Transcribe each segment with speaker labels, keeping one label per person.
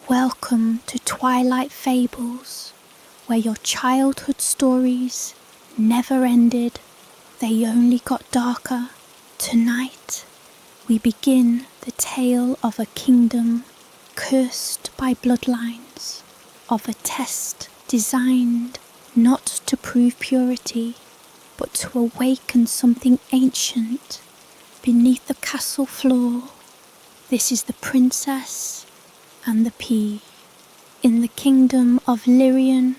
Speaker 1: Welcome to Twilight Fables, where your childhood stories never ended, they only got darker. Tonight, we begin the tale of a kingdom cursed by bloodlines, of a test designed not to prove purity, but to awaken something ancient beneath the castle floor. This is the Princess and the Pea. In the kingdom of Lyrian,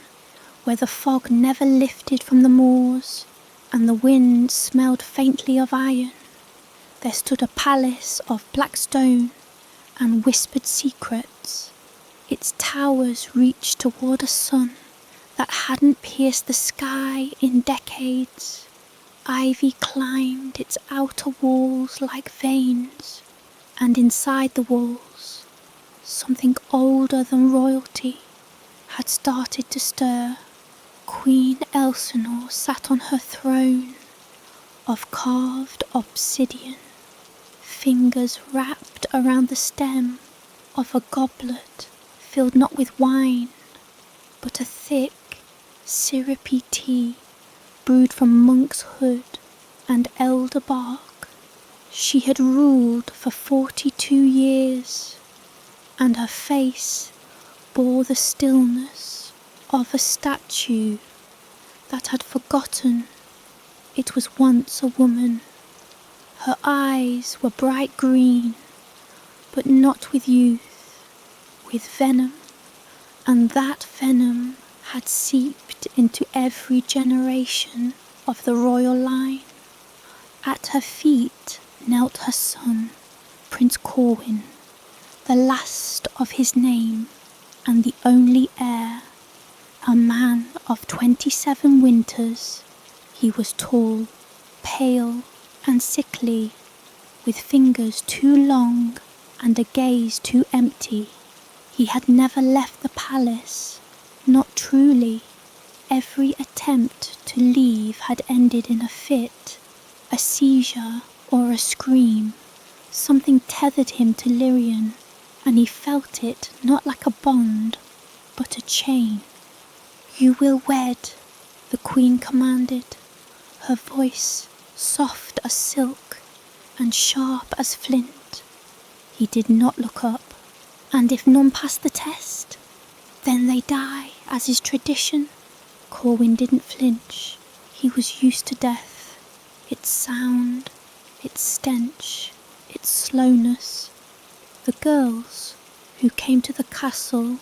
Speaker 1: where the fog never lifted from the moors and the wind smelled faintly of iron, there stood a palace of black stone and whispered secrets. Its towers reached toward a sun that hadn't pierced the sky in decades. Ivy climbed its outer walls like veins, and inside the walls, something older than royalty had started to stir. Queen Elsinore sat on her throne of carved obsidian, fingers wrapped around the stem of a goblet filled not with wine, but a thick, syrupy tea brewed from monk's hood and elder bark. She had ruled for 42 years, and her face bore the stillness of a statue that had forgotten it was once a woman. Her eyes were bright green, but not with youth, with venom, and that venom had seeped into every generation of the royal line. At her feet knelt her son, Prince Corwin, the last of his name and the only heir, a man of 27 winters. He was tall, pale and sickly, with fingers too long and a gaze too empty. He had never left the palace, not truly. Every attempt to leave had ended in a fit, a seizure or a scream. Something tethered him to Lyrian, and he felt it not like a bond, but a chain. "You will wed," the Queen commanded, her voice soft as silk and sharp as flint. He did not look up. "And if none pass the test, then they die, as is tradition." Corwin didn't flinch. He was used to death, its sound, its stench, its slowness. The girls who came to the castle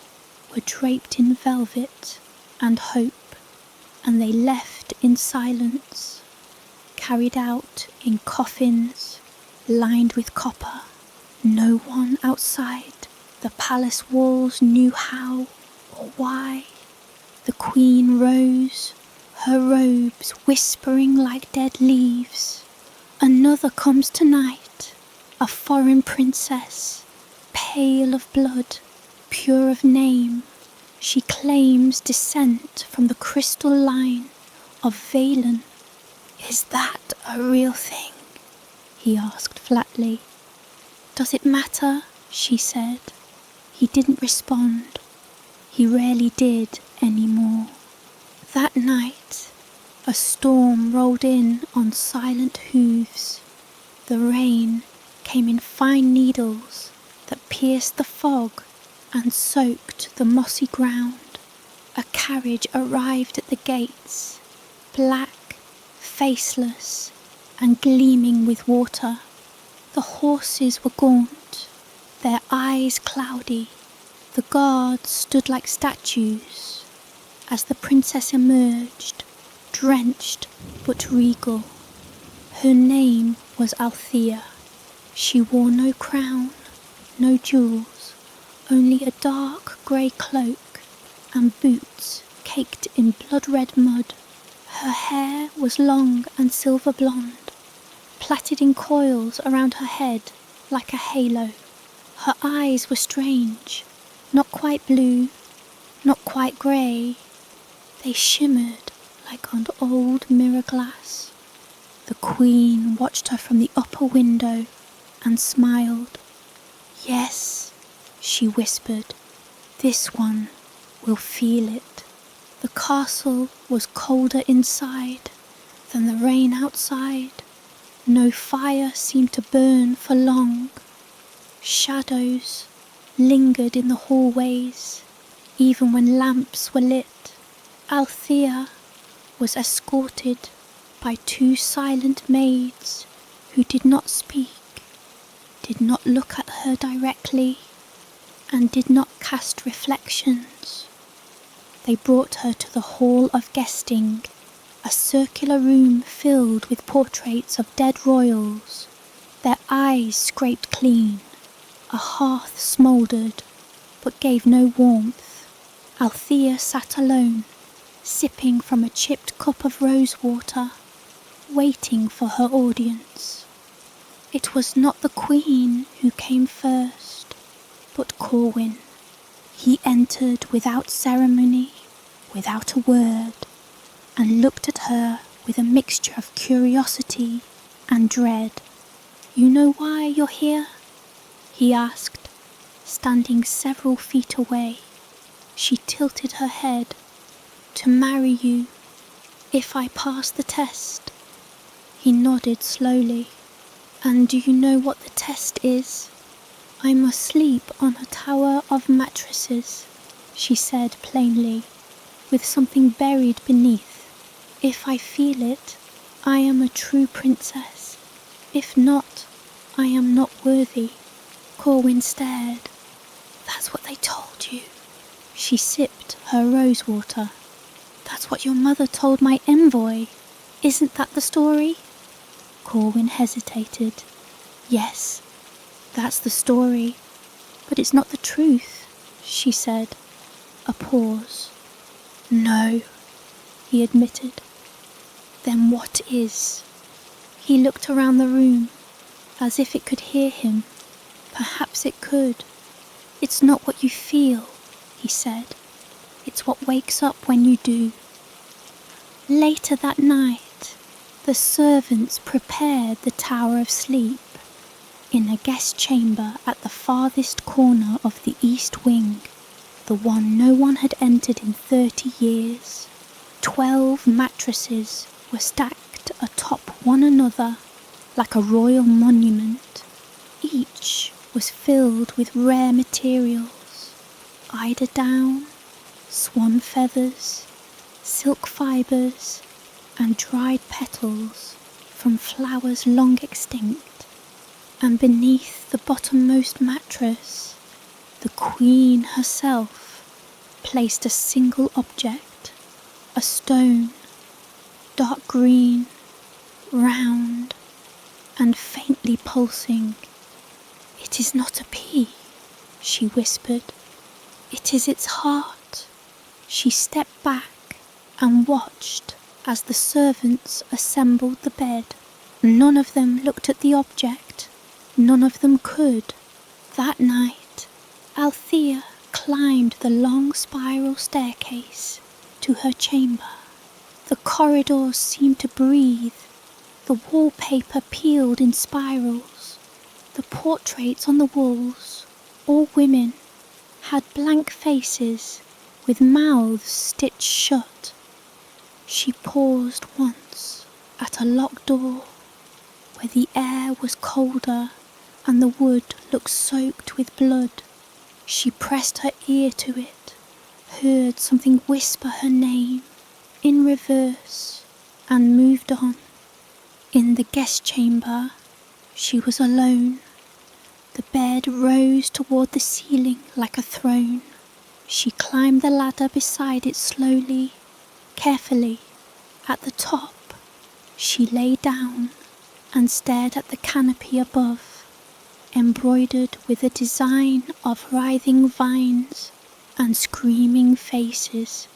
Speaker 1: were draped in velvet and hope, and they left in silence, carried out in coffins lined with copper. No one outside the palace walls knew how or why. The Queen rose, her robes whispering like dead leaves. "Another comes tonight, a foreign princess, pale of blood, pure of name. She claims descent from the crystal line of Valen." "Is that a real thing?" he asked flatly. "Does it matter?" she said. He didn't respond. He rarely did anymore. That night, a storm rolled in on silent hooves. The rain came in fine needles that pierced the fog and soaked the mossy ground. A carriage arrived at the gates, black, faceless, and gleaming with water. The horses were gaunt, their eyes cloudy. The guards stood like statues as the princess emerged, drenched but regal. Her name was Althea. She wore no crown, no jewels, only a dark grey cloak and boots caked in blood-red mud. Her hair was long and silver blonde, plaited in coils around her head like a halo. Her eyes were strange, not quite blue, not quite grey. They shimmered like on old mirror glass. The Queen watched her from the upper window and smiled. "Yes," she whispered, This one will feel it. The castle was colder inside than the rain outside. No fire seemed to burn for long. Shadows lingered in the hallways, even when lamps were lit. Althea was escorted by 2 silent maids who did not speak, did not look at her directly, and did not cast reflections. They brought her to the hall of guesting, a circular room filled with portraits of dead royals, their eyes scraped clean. A hearth smouldered, but gave no warmth. Althea sat alone, sipping from a chipped cup of rose water, waiting for her audience. It was not the Queen who came first, but Corwin. He entered without ceremony, without a word, and looked at her with a mixture of curiosity and dread. "You know why you're here?" he asked, standing several feet away. She tilted her head. "To marry you, if I pass the test." He nodded slowly. "And do you know what the test is?" "I must sleep on a tower of mattresses," she said plainly, with something buried beneath. "If I feel it, I am a true princess. If not, I am not worthy." Corwin stared. "That's what they told you." She sipped her rose water. "That's what your mother told my envoy. Isn't that the story?" Corwin hesitated. "Yes, that's the story, but it's not the truth," she said. A pause. "No," he admitted. "Then what is?" He looked around the room, as if it could hear him. Perhaps it could. "It's not what you feel," he said. "It's what wakes up when you do." Later that night, the servants prepared the Tower of Sleep in a guest chamber at the farthest corner of the east wing, the one no one had entered in 30 years. 12 mattresses were stacked atop one another like a royal monument. Each was filled with rare materials: eider down, swan feathers, silk fibres, and dried petals from flowers long extinct. And beneath the bottommost mattress, the Queen herself placed a single object, a stone, dark green, round, and faintly pulsing. "It is not a pea," she whispered. "It is its heart." She stepped back and watched as the servants assembled the bed. None of them looked at the object. None of them could. That night, Althea climbed the long spiral staircase to her chamber. The corridors seemed to breathe. The wallpaper peeled in spirals. The portraits on the walls, all women, had blank faces with mouths stitched shut. She paused once at a locked door where the air was colder and the wood looked soaked with blood. She pressed her ear to it, heard something whisper her name in reverse, and moved on. In the guest chamber, she was alone. The bed rose toward the ceiling like a throne. She climbed the ladder beside it slowly, carefully. At the top, she lay down and stared at the canopy above, embroidered with a design of writhing vines and screaming faces.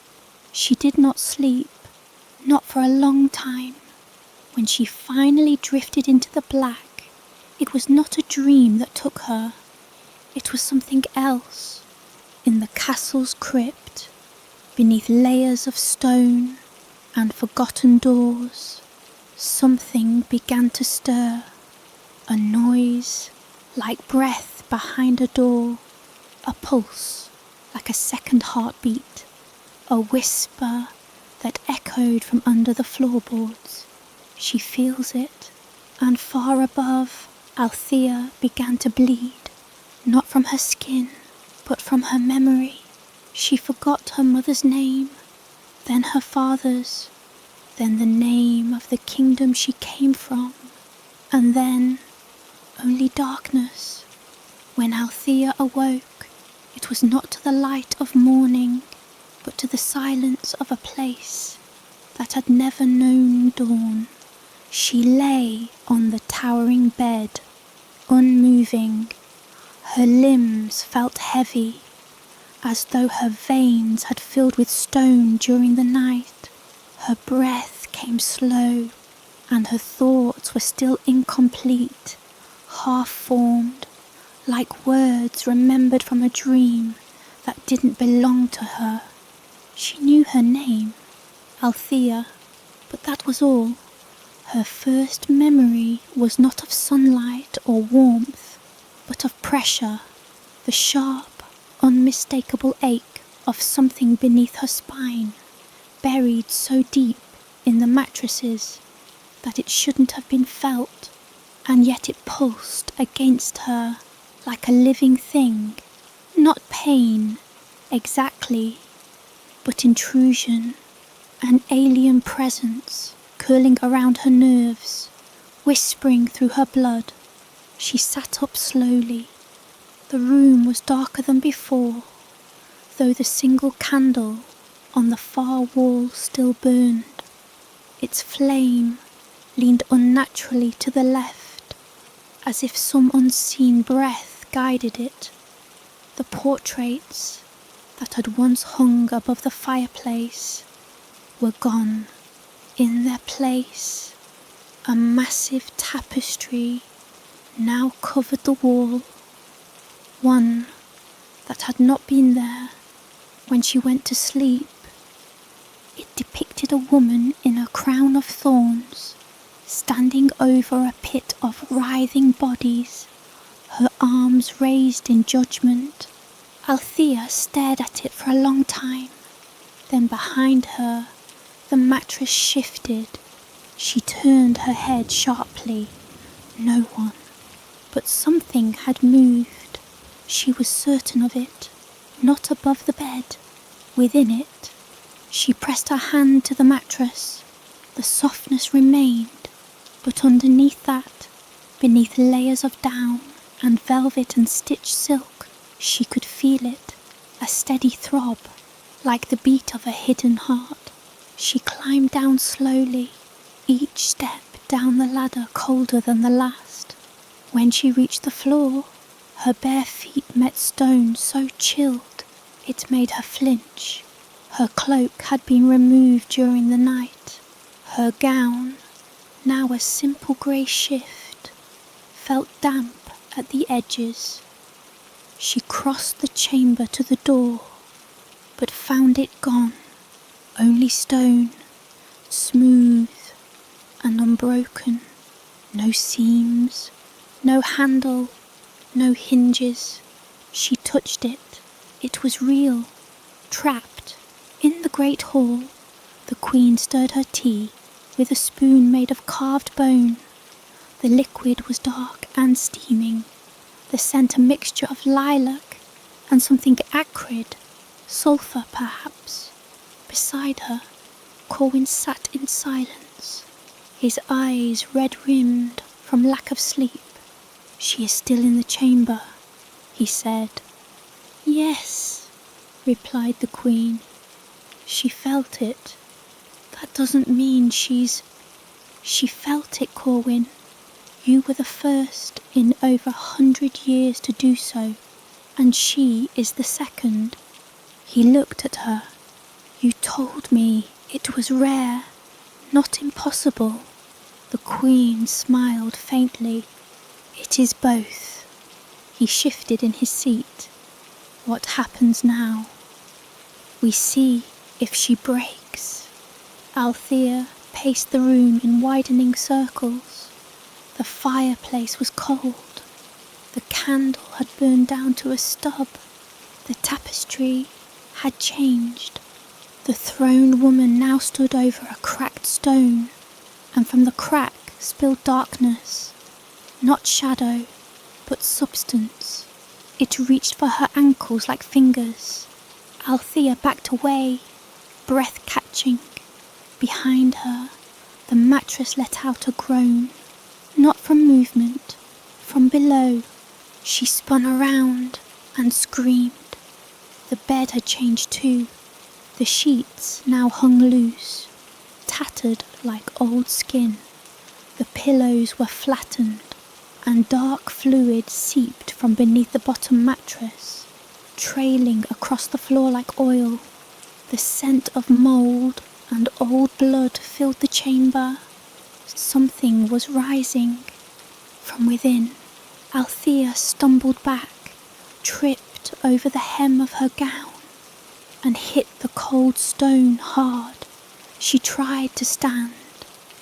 Speaker 1: She did not sleep, not for a long time. When she finally drifted into the black, it was not a dream that took her. It was something else. In the castle's crypt, beneath layers of stone and forgotten doors, something began to stir. A noise like breath behind a door, a pulse, like a second heartbeat, a whisper that echoed from under the floorboards. She feels it, and far above, Althea began to bleed, not from her skin, but from her memory. She forgot her mother's name, then her father's, then the name of the kingdom she came from, and then only darkness. When Althea awoke, it was not to the light of morning, but to the silence of a place that had never known dawn. She lay on the towering bed, unmoving. Her limbs felt heavy, as though her veins had filled with stone during the night. Her breath came slow, and her thoughts were still incomplete, half-formed, like words remembered from a dream that didn't belong to her. She knew her name, Althea, but that was all. Her first memory was not of sunlight or warmth, but of pressure, the sharp, unmistakable ache of something beneath her spine, buried so deep in the mattresses that it shouldn't have been felt, and yet it pulsed against her like a living thing. Not pain, exactly, but intrusion, an alien presence curling around her nerves, whispering through her blood. She sat up slowly. The room was darker than before, though the single candle on the far wall still burned. Its flame leaned unnaturally to the left, as if some unseen breath guided it. The portraits that had once hung above the fireplace were gone. In their place, a massive tapestry now covered the wall, one that had not been there when she went to sleep. It depicted a woman in a crown of thorns, standing over a pit of writhing bodies, her arms raised in judgment. Althea stared at it for a long time. Then behind her, the mattress shifted. She turned her head sharply. No one. But something had moved. She was certain of it. Not above the bed. Within it. She pressed her hand to the mattress. The softness remained, but underneath that, beneath layers of down and velvet and stitched silk, she could feel it, a steady throb, like the beat of a hidden heart. She climbed down slowly, each step down the ladder colder than the last. When she reached the floor, her bare feet met stone so chilled it made her flinch. Her cloak had been removed during the night. Her gown, now a simple grey shift, felt damp at the edges. She crossed the chamber to the door, but found it gone. Only stone, smooth and unbroken. No seams, no handle, no hinges. She touched it. It was real, trapped. In the great hall, the Queen stirred her tea with a spoon made of carved bone. The liquid was dark and steaming, the scent a mixture of lilac and something acrid, sulphur perhaps. Beside her, Corwin sat in silence, his eyes red-rimmed from lack of sleep. "She is still in the chamber," he said. "Yes," replied the Queen. "She felt it. That doesn't mean she's—" "She felt it, Corwin. You were the first in over 100 years to do so, and she is the second." He looked at her. "You told me it was rare, not impossible." The Queen smiled faintly. "It is both." He shifted in his seat. "What happens now? We see if she breaks." Althea paced the room in widening circles. The fireplace was cold. The candle had burned down to a stub. The tapestry had changed. The throned woman now stood over a cracked stone, and from the crack spilled darkness, not shadow, but substance. It reached for her ankles like fingers. Althea backed away, breath catching. Behind her, the mattress let out a groan, not from movement, from below. She spun around and screamed. The bed had changed too. The sheets now hung loose, tattered like old skin. The pillows were flattened, and dark fluid seeped from beneath the bottom mattress, trailing across the floor like oil. The scent of mould and old blood filled the chamber. Something was rising. From within, Althea stumbled back, tripped over the hem of her gown, and hit the cold stone hard. She tried to stand,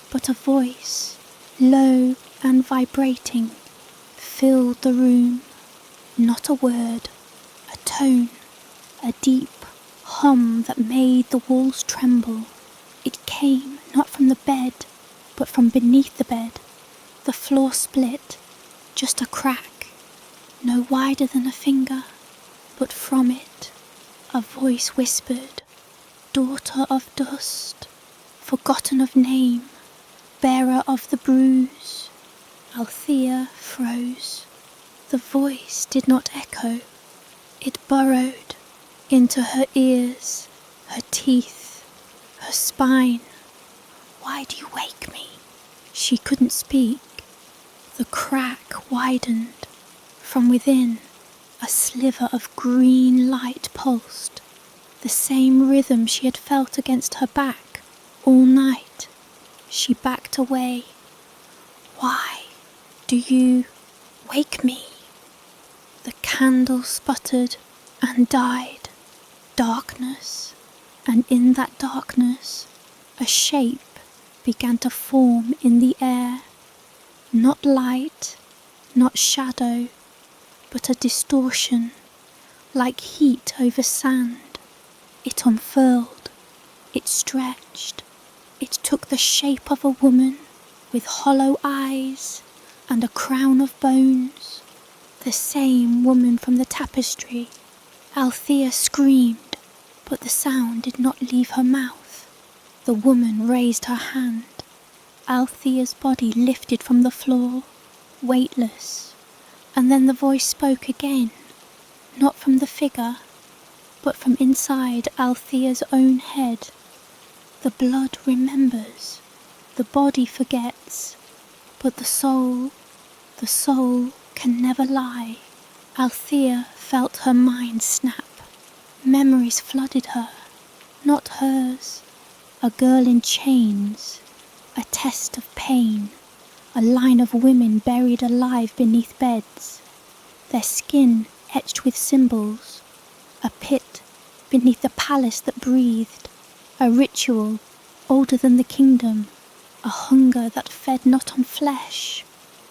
Speaker 1: but a voice, low and vibrating, filled the room. Not a word, a tone, a deep hum that made the walls tremble. It came not from the bed, but from beneath the bed. The floor split, just a crack, no wider than a finger, but from it a voice whispered, "Daughter of dust, forgotten of name, bearer of the bruise." Althea froze. The voice did not echo. It burrowed into her ears, her teeth, her spine. "Why do you wake me?" She couldn't speak. The crack widened. From within, a sliver of green light pulsed, the same rhythm she had felt against her back all night. She backed away. "Why do you wake me?" The candle sputtered and died. Darkness, and in that darkness, a shape began to form in the air. Not light, not shadow, but a distortion, like heat over sand. It unfurled, it stretched, it took the shape of a woman with hollow eyes and a crown of bones. The same woman from the tapestry. Althea screamed, but the sound did not leave her mouth. The woman raised her hand. Althea's body lifted from the floor, weightless, and then the voice spoke again, not from the figure, but from inside Althea's own head. The blood remembers, the body forgets, but the soul can never lie. Althea felt her mind snap. Memories flooded her, not hers. A girl in chains, a test of pain, a line of women buried alive beneath beds, their skin etched with symbols, a pit beneath the palace that breathed, a ritual older than the kingdom, a hunger that fed not on flesh,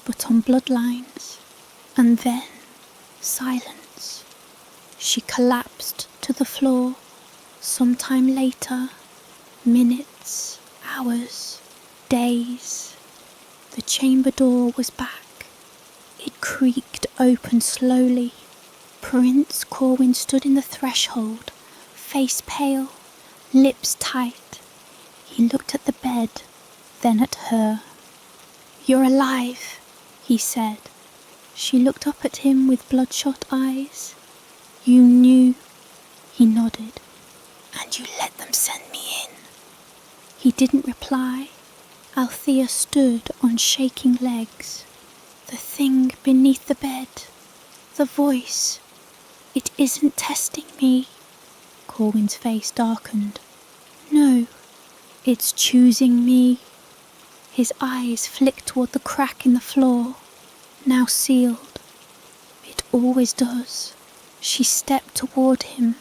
Speaker 1: but on bloodlines. And then, silence. She collapsed to the floor. Sometime later, minutes, hours, days, the chamber door was back. It creaked open slowly. Prince Corwin stood in the threshold, face pale, lips tight. He looked at the bed, then at her. "You're alive," he said. She looked up at him with bloodshot eyes. "You knew?" He nodded. "And you let them send me in?" He didn't reply. Althea stood on shaking legs. The thing beneath the bed, the voice. "It isn't testing me." Corwin's face darkened. "No, it's choosing me." His eyes flicked toward the crack in the floor, now sealed. "It always does." She stepped toward him,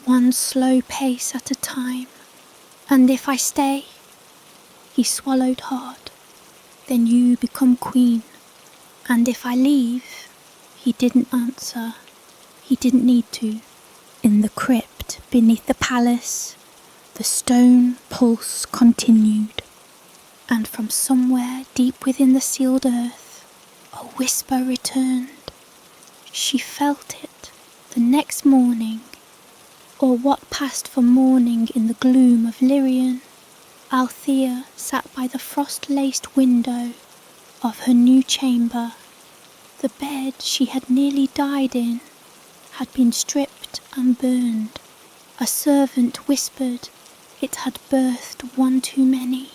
Speaker 1: one slow pace at a time. "And if I stay?" He swallowed hard. "Then you become queen. And if I leave?" He didn't answer. He didn't need to. In the crypt beneath the palace, the stone pulse continued, and from somewhere deep within the sealed earth, a whisper returned. She felt it the next morning, or what passed for morning in the gloom of Lyrian. Althea sat by the frost-laced window of her new chamber. The bed she had nearly died in had been stripped and burned. A servant whispered it had birthed one too many.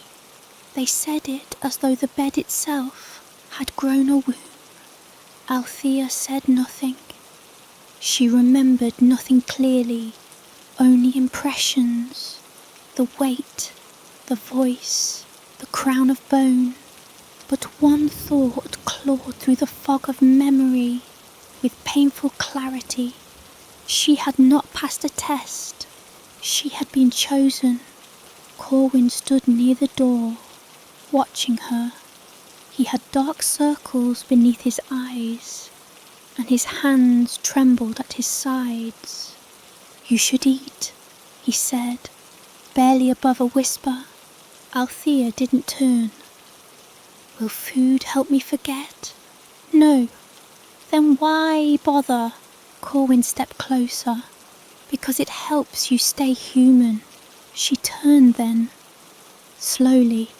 Speaker 1: They said it as though the bed itself had grown a womb. Althea said nothing. She remembered nothing clearly, only impressions, the weight, the voice, the crown of bone. But one thought clawed through the fog of memory with painful clarity. She had not passed a test. She had been chosen. Corwin stood near the door, watching her. He had dark circles beneath his eyes, and his hands trembled at his sides. "You should eat," he said, barely above a whisper. Althea didn't turn. "Will food help me forget?" "No." "Then why bother?" Corwin stepped closer. "Because it helps you stay human." She turned then, slowly,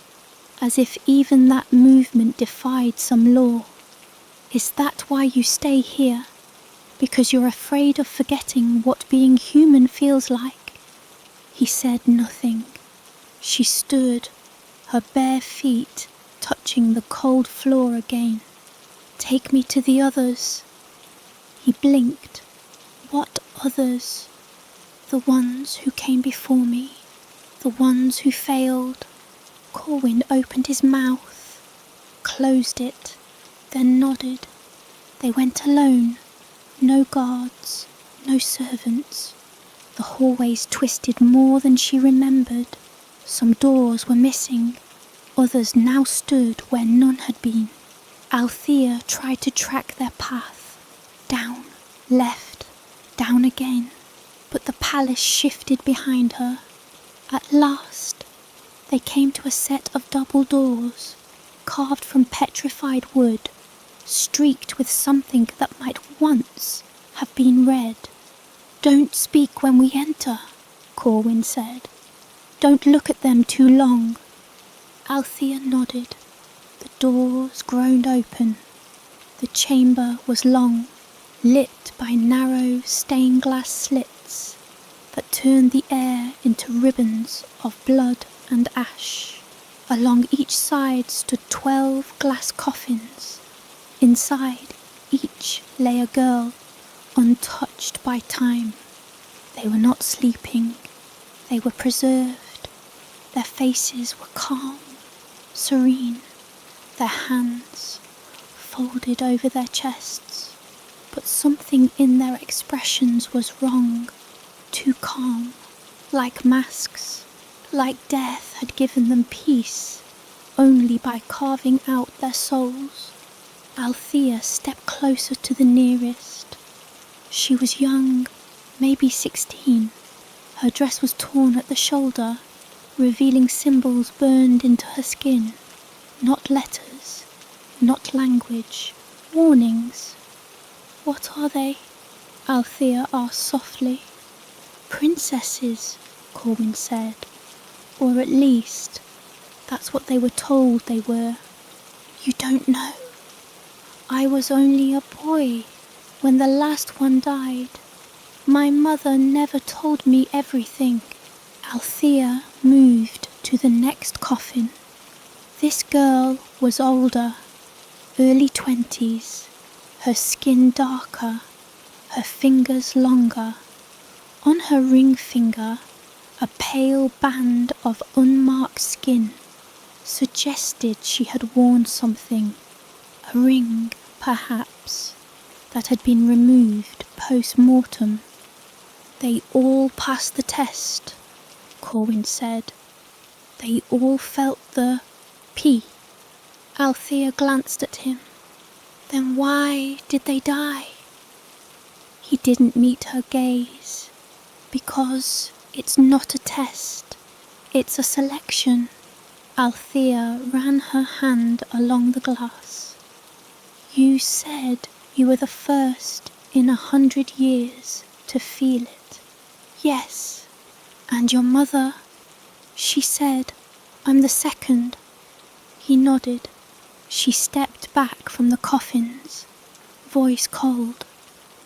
Speaker 1: as if even that movement defied some law. "Is that why you stay here? Because you're afraid of forgetting what being human feels like?" He said nothing. She stood, her bare feet touching the cold floor again. "Take me to the others." He blinked. "What others?" "The ones who came before me, the ones who failed." Corwin opened his mouth, closed it, then nodded. They went alone. No guards, no servants. The hallways twisted more than she remembered. Some doors were missing. Others now stood where none had been. Althea tried to track their path. Down, left, down again. But the palace shifted behind her. At last, they came to a set of double doors, carved from petrified wood, streaked with something that might once have been red. "Don't speak when we enter," Corwin said. "Don't look at them too long." Althea nodded. The doors groaned open. The chamber was long, lit by narrow stained glass slits that turned the air into ribbons of blood and ash. Along each side stood 12 glass coffins. Inside each lay a girl, untouched by time. They were not sleeping. They were preserved. Their faces were calm, serene, their hands folded over their chests. But something in their expressions was wrong, too calm, like masks, like death had given them peace only by carving out their souls. Althea stepped closer to the nearest. She was young, maybe 16. Her dress was torn at the shoulder, revealing symbols burned into her skin. Not letters, not language, warnings. "What are they?" Althea asked softly. "Princesses," Corwin said. "Or at least, that's what they were told they were." "You don't know. I was only a boy when the last one died. My mother never told me everything." Althea moved to the next coffin. This girl was older, early 20s, her skin darker, her fingers longer. On her ring finger, a pale band of unmarked skin suggested she had worn something, a ring, perhaps, that had been removed post-mortem. "They all passed the test," Corwin said. "They all felt the P." Althea glanced at him. "Then why did they die?" He didn't meet her gaze. Because it's not a test, it's a selection. Althea ran her hand along the glass. You said you were the first in 100 years to feel it. Yes, and your mother, she said, I'm the second. He nodded. She stepped back from the coffins, voice cold.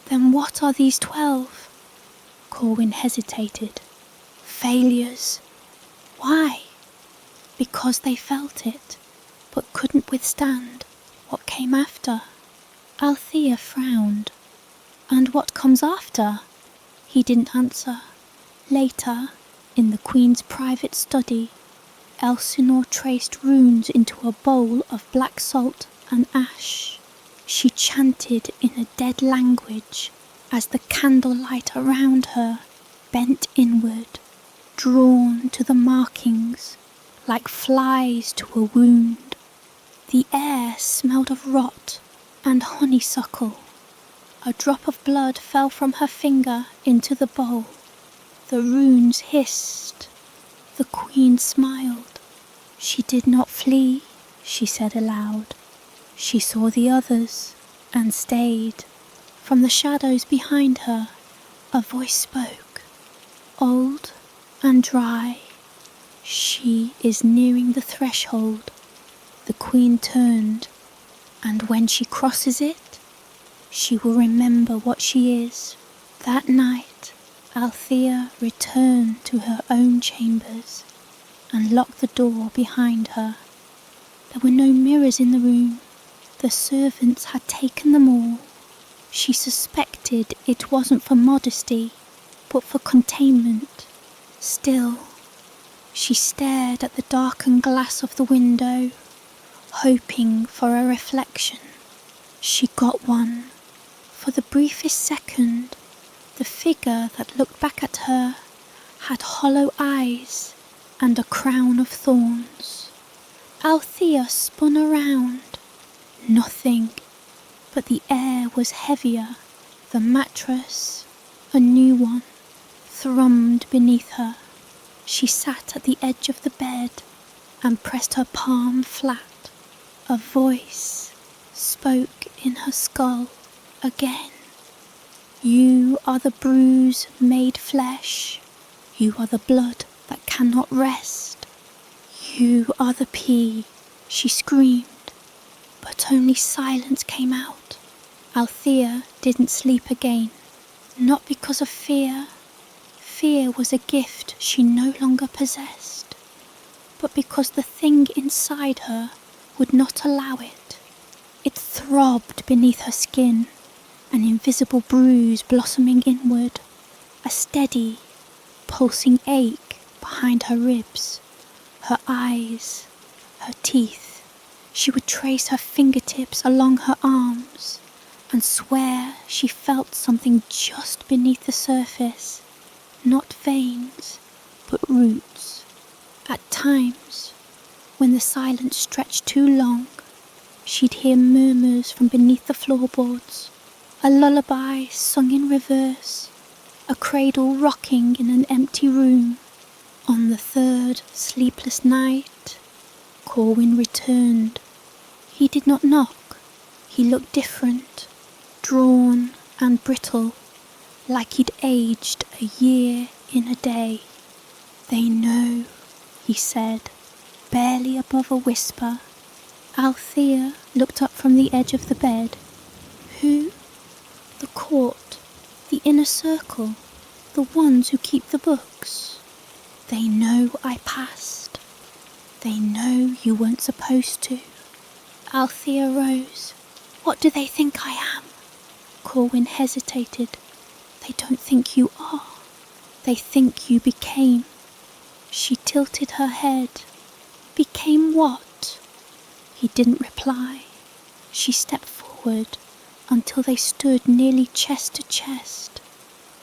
Speaker 1: Then what are these 12? Corwin hesitated. Failures. Why? Because they felt it, but couldn't withstand what came after. Althea frowned. And what comes after? He didn't answer. Later, in the Queen's private study, Elsinore traced runes into a bowl of black salt and ash. She chanted in a dead language as the candlelight around her bent inward, drawn to the markings like flies to a wound. The air smelled of rot and honeysuckle. A drop of blood fell from her finger into the bowl. The runes hissed. The Queen smiled. She did not flee, she said aloud. She saw the others and stayed. From the shadows behind her, a voice spoke, old and dry. She is nearing the threshold. The Queen turned, and when she crosses it, she will remember what she is. That night, Althea returned to her own chambers and locked the door behind her. There were no mirrors in the room. The servants had taken them all. She suspected it wasn't for modesty, but for containment. Still, she stared at the darkened glass of the window, hoping for a reflection. She got one. For the briefest second, the figure that looked back at her had hollow eyes and a crown of thorns. Althea spun around. Nothing, but the air was heavier. The mattress, a new one, thrummed beneath her. She sat at the edge of the bed and pressed her palm flat. A voice spoke in her skull again. You are the bruise made flesh. You are the blood that cannot rest. You are the pea, she screamed, but only silence came out. Althea didn't sleep again, not because of fear. Fear was a gift she no longer possessed, but because the thing inside her would not allow it. It throbbed beneath her skin, an invisible bruise blossoming inward, a steady, pulsing ache behind her ribs, her eyes, her teeth. She would trace her fingertips along her arms and swear she felt something just beneath the surface, not veins, but roots. At times, when the silence stretched too long, she'd hear murmurs from beneath the floorboards, a lullaby sung in reverse, a cradle rocking in an empty room. On the third sleepless night, Corwin returned. He did not knock. He looked different, drawn and brittle, like he'd aged a year in a day. They know, he said, barely above a whisper. Althea looked up from the edge of the bed. Who? The court, the inner circle, the ones who keep the books. They know I passed. They know you weren't supposed to. Althea rose. What do they think I am? Corwin hesitated. They don't think you are. They think you became. She tilted her head. Became what? He didn't reply. She stepped forward until they stood nearly chest to chest.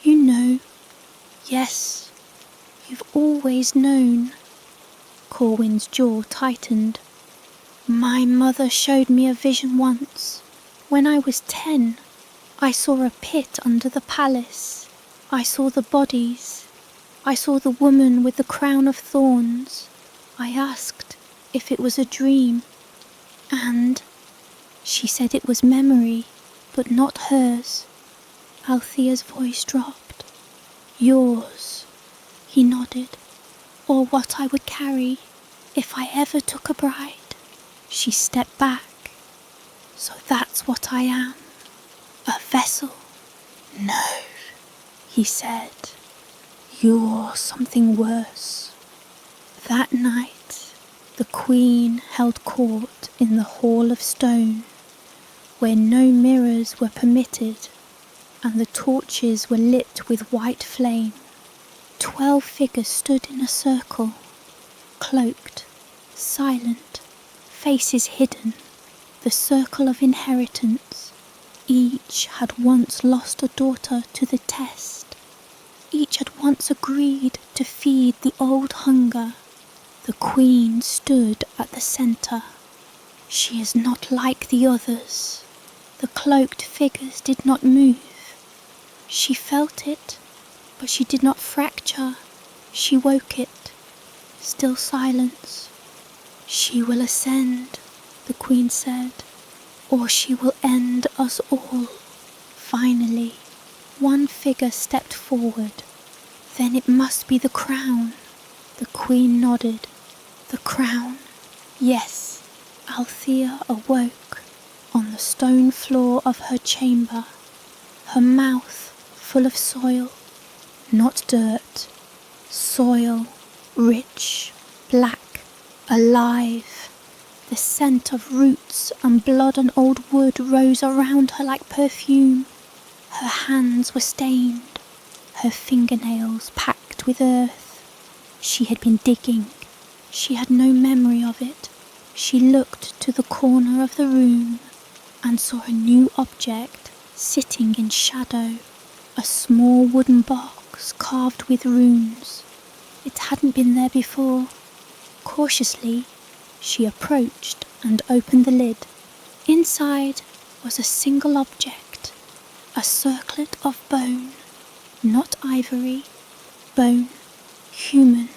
Speaker 1: You know. Yes, you've always known. Corwin's jaw tightened. My mother showed me a vision once. When I was 10, I saw a pit under the palace. I saw the bodies. I saw the woman with the crown of thorns. I asked if it was a dream, and she said it was memory, but not hers. Althea's voice dropped. Yours, he nodded, or what I would carry if I ever took a bride. She stepped back. So that's what I am, a vessel? No, he said. You're something worse. That night, the Queen held court in the Hall of Stone, where no mirrors were permitted, and the torches were lit with white flame. 12 figures stood in a circle, cloaked, silent, faces hidden, the circle of inheritance. Each had once lost a daughter to the test. Each had once agreed to feed the old hunger. The Queen stood at the centre. She is not like the others. The cloaked figures did not move. She felt it, but she did not fracture. She woke it. Still silence. She will ascend, the Queen said, or she will end us all. Finally, one figure stepped forward. Then it must be the crown. The Queen nodded. The crown. Yes. Althea awoke on the stone floor of her chamber, her mouth full of soil, not dirt, soil, rich, black, alive. The scent of roots and blood and old wood rose around her like perfume. Her hands were stained, her fingernails packed with earth. She had been digging. She had no memory of it. She looked to the corner of the room and saw a new object sitting in shadow, a small wooden box carved with runes. It hadn't been there before. Cautiously, she approached and opened the lid. Inside was a single object, a circlet of bone, not ivory, bone, human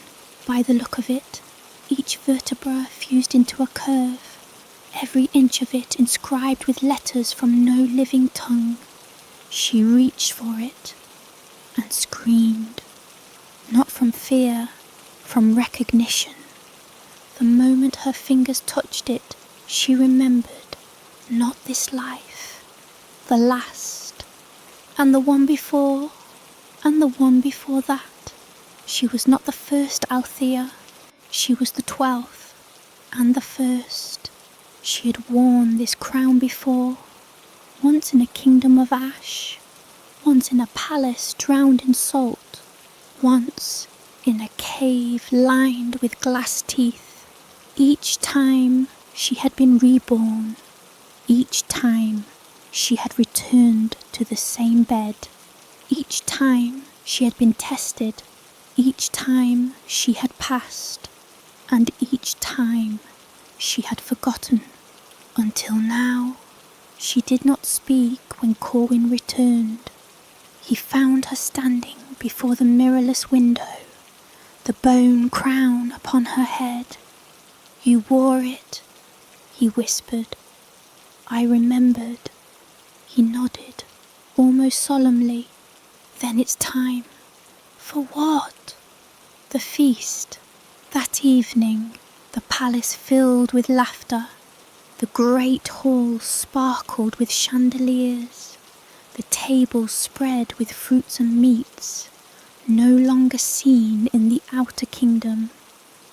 Speaker 1: by the look of it, each vertebra fused into a curve, every inch of it inscribed with letters from no living tongue. She reached for it and screamed, not from fear, from recognition. The moment her fingers touched it, she remembered, not this life, the last, and the one before, and the one before that. She was not the first Althea, she was the 12th, and the first. She had worn this crown before, once in a kingdom of ash, once in a palace drowned in salt, once in a cave lined with glass teeth. Each time she had been reborn, each time she had returned to the same bed, each time she had been tested, each time she had passed, and each time she had forgotten, until now. She did not speak when Corwin returned. He found her standing before the mirrorless window, the bone crown upon her head. You wore it, he whispered. I remembered. He nodded, almost solemnly. Then it's time. For what? The feast. That evening, the palace filled with laughter. The great hall sparkled with chandeliers. The tables spread with fruits and meats, no longer seen in the outer kingdom.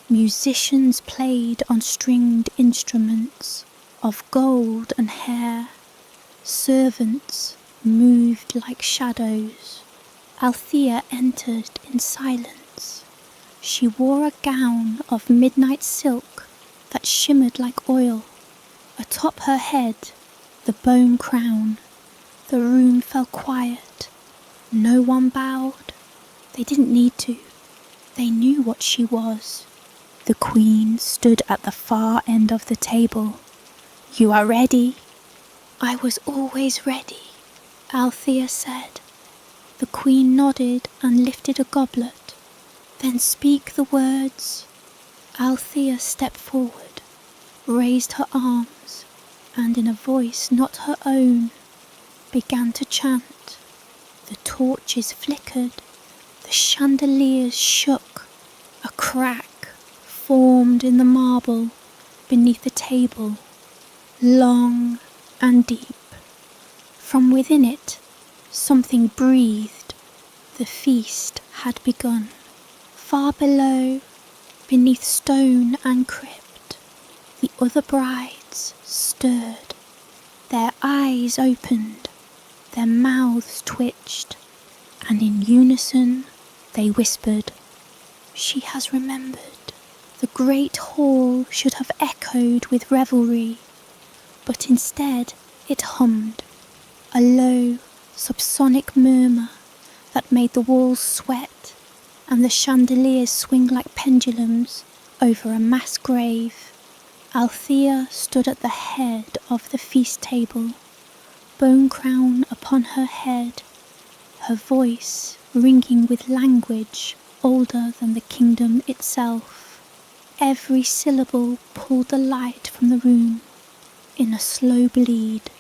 Speaker 1: Musicians played on stringed instruments of gold and hair. Servants moved like shadows. Althea entered in silence. She wore a gown of midnight silk that shimmered like oil. Atop her head, the bone crown. The room fell quiet. No one bowed. They didn't need to. They knew what she was. The Queen stood at the far end of the table. You are ready? I was always ready, Althea said. The Queen nodded and lifted a goblet. Then speak the words. Althea stepped forward, raised her arms, and in a voice not her own, began to chant. The torches flickered, the chandeliers shook, a crack formed in the marble beneath the table, long and deep. From within it, something breathed. The feast had begun. Far below, beneath stone and crypt, the other brides stirred. Their eyes opened, their mouths twitched, and in unison they whispered, "She has remembered." The great hall should have echoed with revelry, but instead it hummed, a low, subsonic murmur that made the walls sweat and the chandeliers swing like pendulums over a mass grave. Althea stood at the head of the feast table, bone crown upon her head, her voice ringing with language older than the kingdom itself. Every syllable pulled the light from the room in a slow bleed,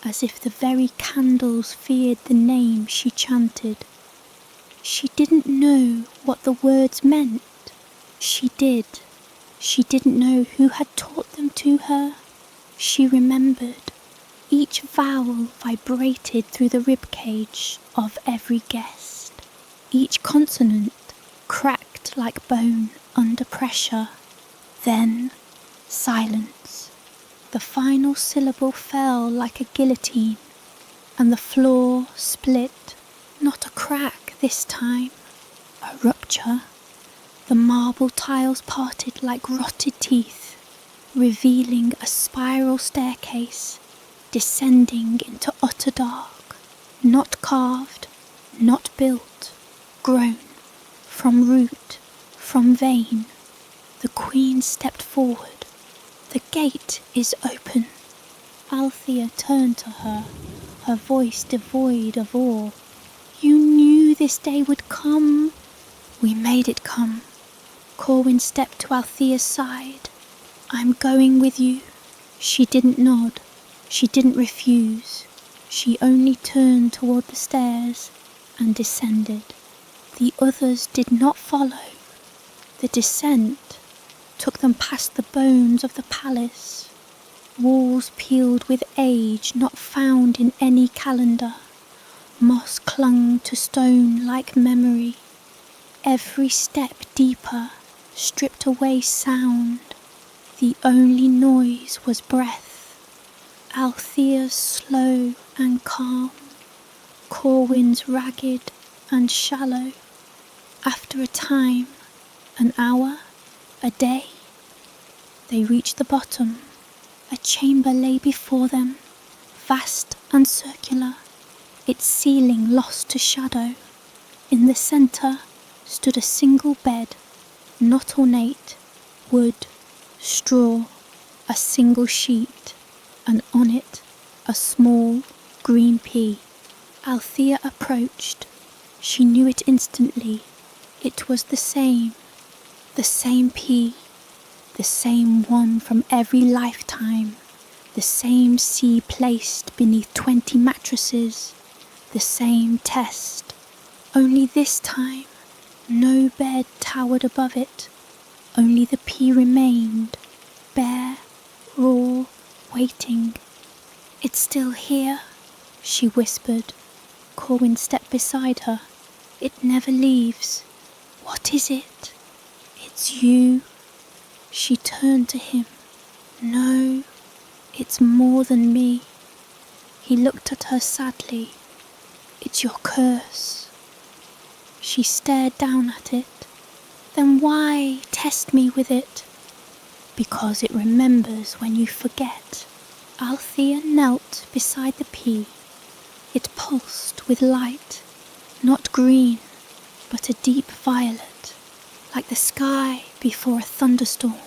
Speaker 1: as if the very candles feared the name she chanted. She didn't know what the words meant. She did. She didn't know who had taught them to her. She remembered. Each vowel vibrated through the ribcage of every guest. Each consonant cracked like bone under pressure. Then silence. The final syllable fell like a guillotine, and the floor split. Not a crack this time, a rupture. The marble tiles parted like rotted teeth, revealing a spiral staircase descending into utter dark, not carved, not built, grown, from root, from vein. The Queen stepped forward. "The gate is open." Althea turned to her, her voice devoid of awe. "You knew this day would come." "We made it come." Corwin stepped to Althea's side. "I'm going with you." She didn't nod. She didn't refuse. She only turned toward the stairs and descended. The others did not follow. The descent took them past the bones of the palace, walls peeled with age not found in any calendar. Moss clung to stone like memory. Every step deeper stripped away sound. The only noise was breath. Althea's slow and calm, Corwin's ragged and shallow. After a time, an hour, a day, they reached the bottom. A chamber lay before them, vast and circular, its ceiling lost to shadow. In the centre stood a single bed, not ornate, wood, straw, a single sheet, and on it a small green pea. Althea approached. She knew it instantly. It was the same pea, the same one from every lifetime, the same sea placed beneath 20 mattresses, the same test. Only this time, no bed towered above it. Only the pea remained, bare, raw, waiting. "It's still here," she whispered. Corwin stepped beside her. "It never leaves." "What is it?" "It's you." She turned to him. "No, it's more than me." He looked at her sadly. "It's your curse." She stared down at it. "Then why test me with it?" "Because it remembers when you forget." Althea knelt beside the pea. It pulsed with light, not green, but a deep violet, like the sky before a thunderstorm.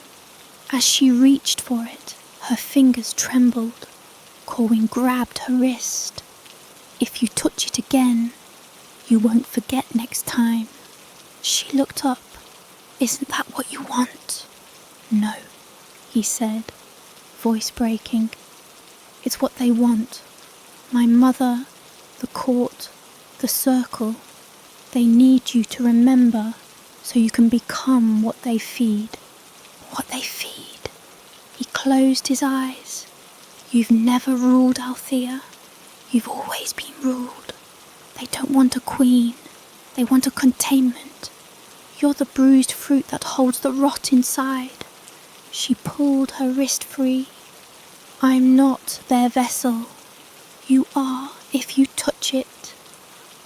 Speaker 1: As she reached for it, her fingers trembled. Corwin grabbed her wrist. "If you touch it again, You won't forget next time. She looked up. Isn't that what you want? No, he said, voice breaking. It's what they want. My mother, the court, the circle. They need you to remember so you can become what they feed. What they feed. He closed his eyes. You've never ruled, Althea. You've always been ruled. They don't want a queen. They want a containment. You're the bruised fruit that holds the rot inside. She pulled her wrist free. I'm not their vessel. You are if you touch it.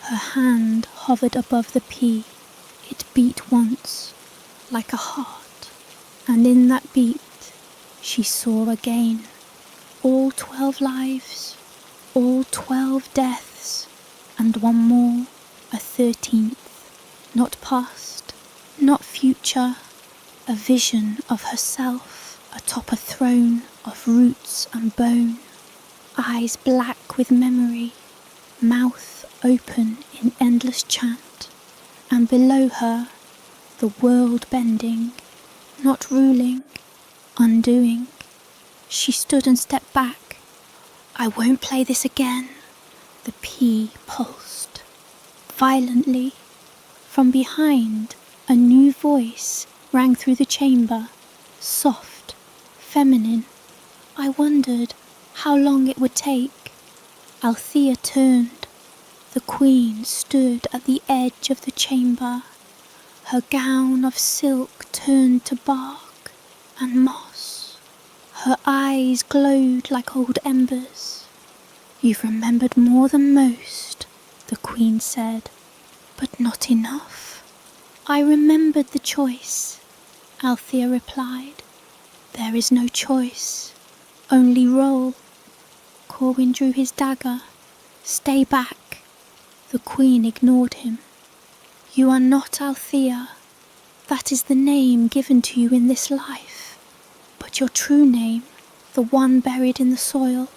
Speaker 1: Her hand hovered above the pea. It beat once, like a heart, and in that beat she saw again. All 12 lives, all 12 deaths, and one more, a 13th, not past, not future, a vision of herself atop a throne of roots and bone, eyes black with memory, mouth open in endless chant, and below her the world bending, not ruling, undoing. She stood and stepped back. I won't play this again. The pea pulsed. Violently, from behind, a new voice rang through the chamber, soft, feminine. I wondered how long it would take. Althea turned. The queen stood at the edge of the chamber. Her gown of silk turned to bark and moss. Her eyes glowed like old embers. You've remembered more than most, the queen said, but not enough. I remembered the choice, Althea replied. There is no choice, only roll. Corwin drew his dagger. Stay back. The queen ignored him. You are not Althea. That is the name given to you in this life. But your true name, the one buried in the soil,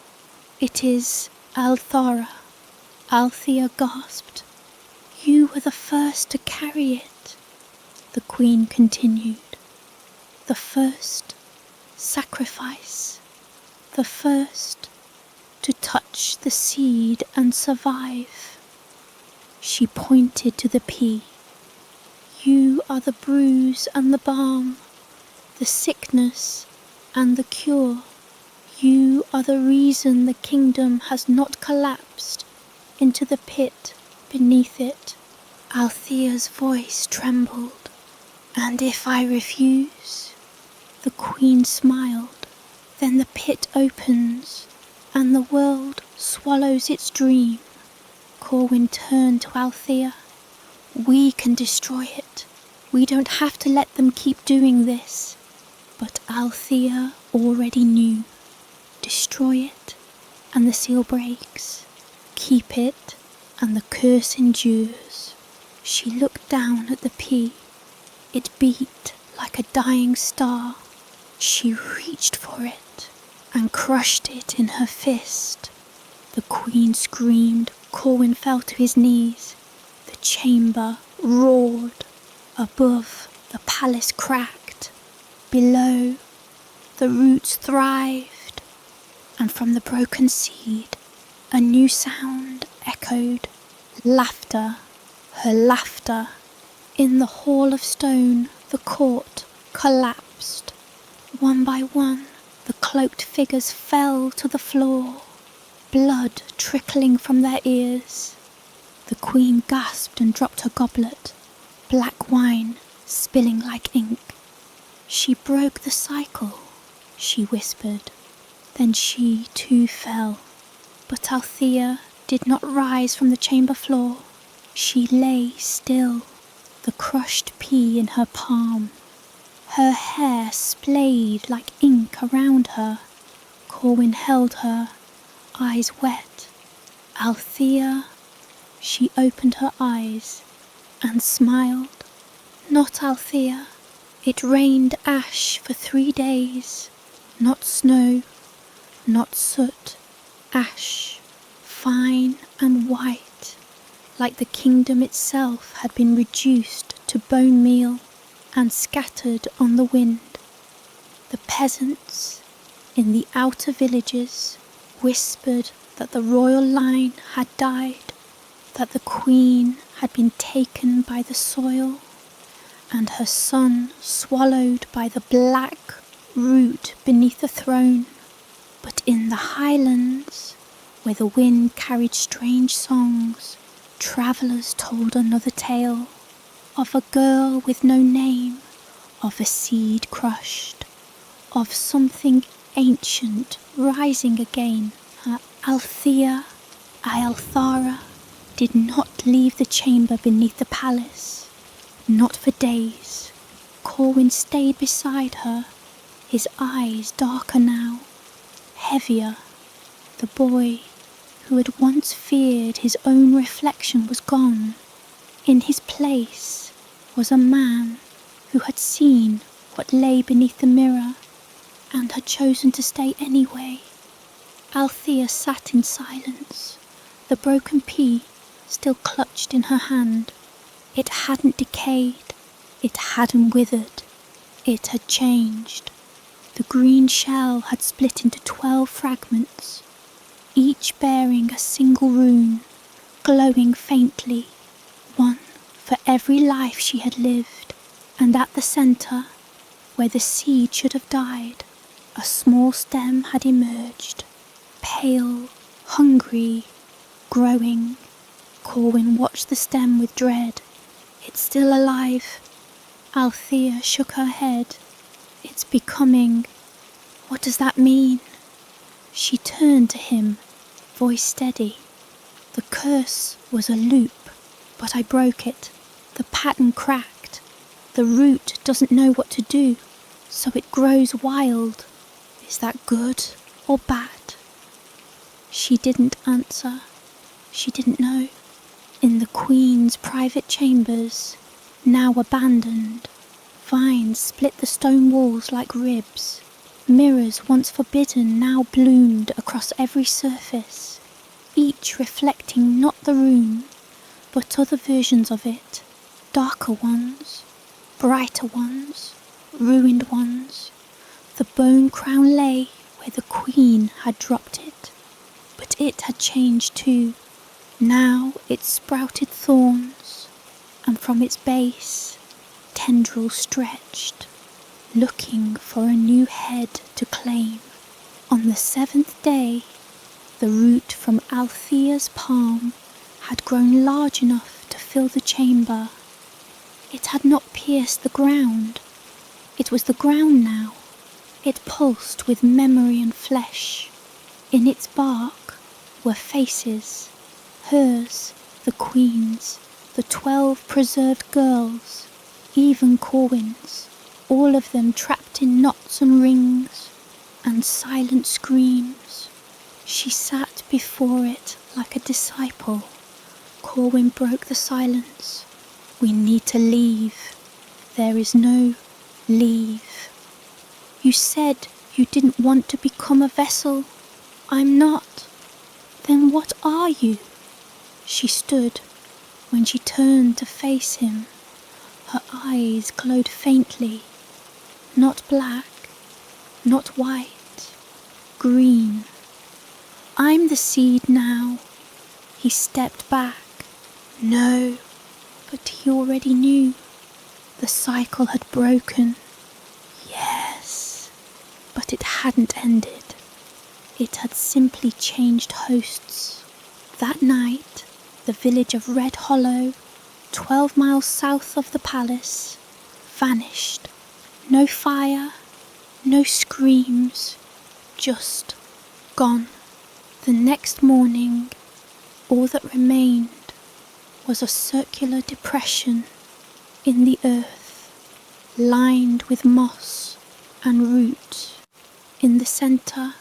Speaker 1: it is Althara. Althea gasped. You were the first to carry it, the queen continued. The first sacrifice. The first to touch the seed and survive. She pointed to the pea. You are the bruise and the balm, the sickness and the cure. You are the reason the kingdom has not collapsed into the pit beneath it. Althea's voice trembled. And if I refuse? The queen smiled. Then the pit opens and the world swallows its dream. Corwin turned to Althea. We can destroy it. We don't have to let them keep doing this. But Althea already knew. Destroy it, and the seal breaks. Keep it, and the curse endures. She looked down at the pea. It beat like a dying star. She reached for it and crushed it in her fist. The queen screamed. Corwin fell to his knees. The chamber roared. Above, the palace cracked. Below, the roots thrived. And from the broken seed, a new sound echoed. Laughter, her laughter. In the hall of stone, the court collapsed. One by one, the cloaked figures fell to the floor, blood trickling from their ears. The queen gasped and dropped her goblet, black wine spilling like ink. She broke the cycle, she whispered. Then she too fell. But Althea did not rise from the chamber floor. She lay still, the crushed pea in her palm. Her hair splayed like ink around her. Corwin held her, eyes wet. Althea. She opened her eyes and smiled. Not Althea. It rained ash for 3 days. Not snow, not soot, ash, fine and white, like the kingdom itself had been reduced to bone meal and scattered on the wind. The peasants in the outer villages whispered that the royal line had died, that the queen had been taken by the soil, and her son swallowed by the black root beneath the throne. But in the highlands, where the wind carried strange songs, travellers told another tale of a girl with no name, of a seed crushed, of something ancient rising again. Althea, Ialthara, did not leave the chamber beneath the palace, not for days. Corwin stayed beside her, his eyes darker now, heavier. The boy who had once feared his own reflection was gone. In his place was a man who had seen what lay beneath the mirror and had chosen to stay anyway. Althea sat in silence, the broken pea still clutched in her hand. It hadn't decayed, it hadn't withered, it had changed. The green shell had split into 12 fragments, each bearing a single rune, glowing faintly, one for every life she had lived. And at the centre, where the seed should have died, a small stem had emerged, pale, hungry, growing. Corwin watched the stem with dread. It's still alive. Althea shook her head. It's becoming. What does that mean? She turned to him, voice steady. The curse was a loop, but I broke it. The pattern cracked. The root doesn't know what to do, so it grows wild. Is that good or bad? She didn't answer. She didn't know. In the Queen's private chambers, now abandoned, vines split the stone walls like ribs. Mirrors once forbidden now bloomed across every surface, each reflecting not the room, but other versions of it, darker ones, brighter ones, ruined ones. The bone crown lay where the Queen had dropped it, but it had changed too. Now it sprouted thorns, and from its base tendrils stretched, looking for a new head to claim. On the 7th day, the root from Althea's palm had grown large enough to fill the chamber. It had not pierced the ground. It was the ground now. It pulsed with memory and flesh. In its bark were faces, hers, the Queen's, the 12 preserved girls, even Corwin's, all of them trapped in knots and rings, and silent screams. She sat before it like a disciple. Corwin broke the silence. We need to leave. There is no leave. You said you didn't want to become a vessel. I'm not. Then what are you? She stood. When she turned to face him, her eyes glowed faintly. Not black, not white, green. I'm the seed now. He stepped back. No, but he already knew. The cycle had broken. Yes, but it hadn't ended. It had simply changed hosts. That night, the village of Red Hollow, 12 miles south of the palace, vanished. No fire, no screams, just gone. The next morning, all that remained was a circular depression in the earth, lined with moss and roots. In the centre,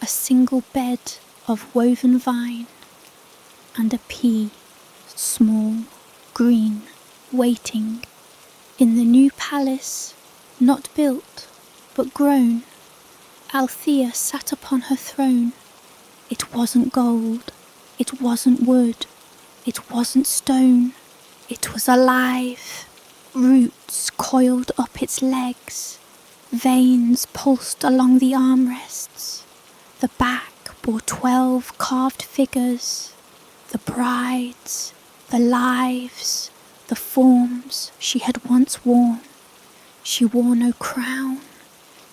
Speaker 1: a single bed of woven vine, and a pea, small, green, waiting. In the new palace, not built, but grown, Althea sat upon her throne. It wasn't gold, it wasn't wood, It wasn't stone, it was alive. Roots coiled up its legs, veins pulsed along the armrests. The back bore 12 carved figures, the brides, the lives, the forms she had once worn. She wore no crown,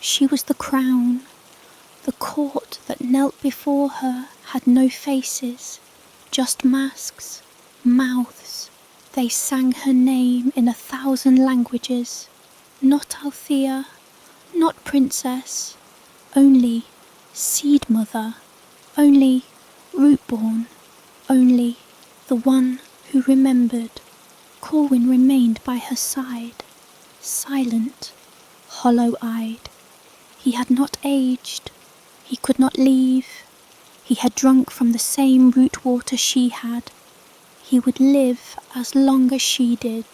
Speaker 1: she was the crown. The court that knelt before her had no faces, just masks, mouths. They sang her name in 1,000 languages. Not Althea, not princess, only seed mother, only root-born, only the one who remembered. Corwin remained by her side, silent, hollow-eyed. He had not aged. He could not leave. He had drunk from the same root water she had. He would live as long as she did,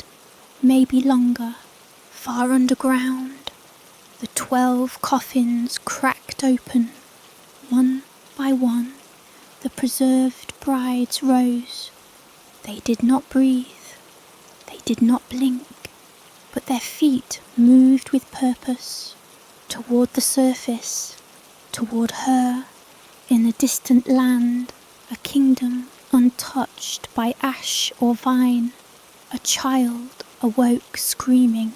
Speaker 1: maybe longer, far underground. The 12 coffins cracked open. One by one, the preserved brides rose. They did not breathe. They did not blink, but their feet moved with purpose toward the surface, toward her, in a distant land, a kingdom untouched by ash or vine. A child awoke screaming.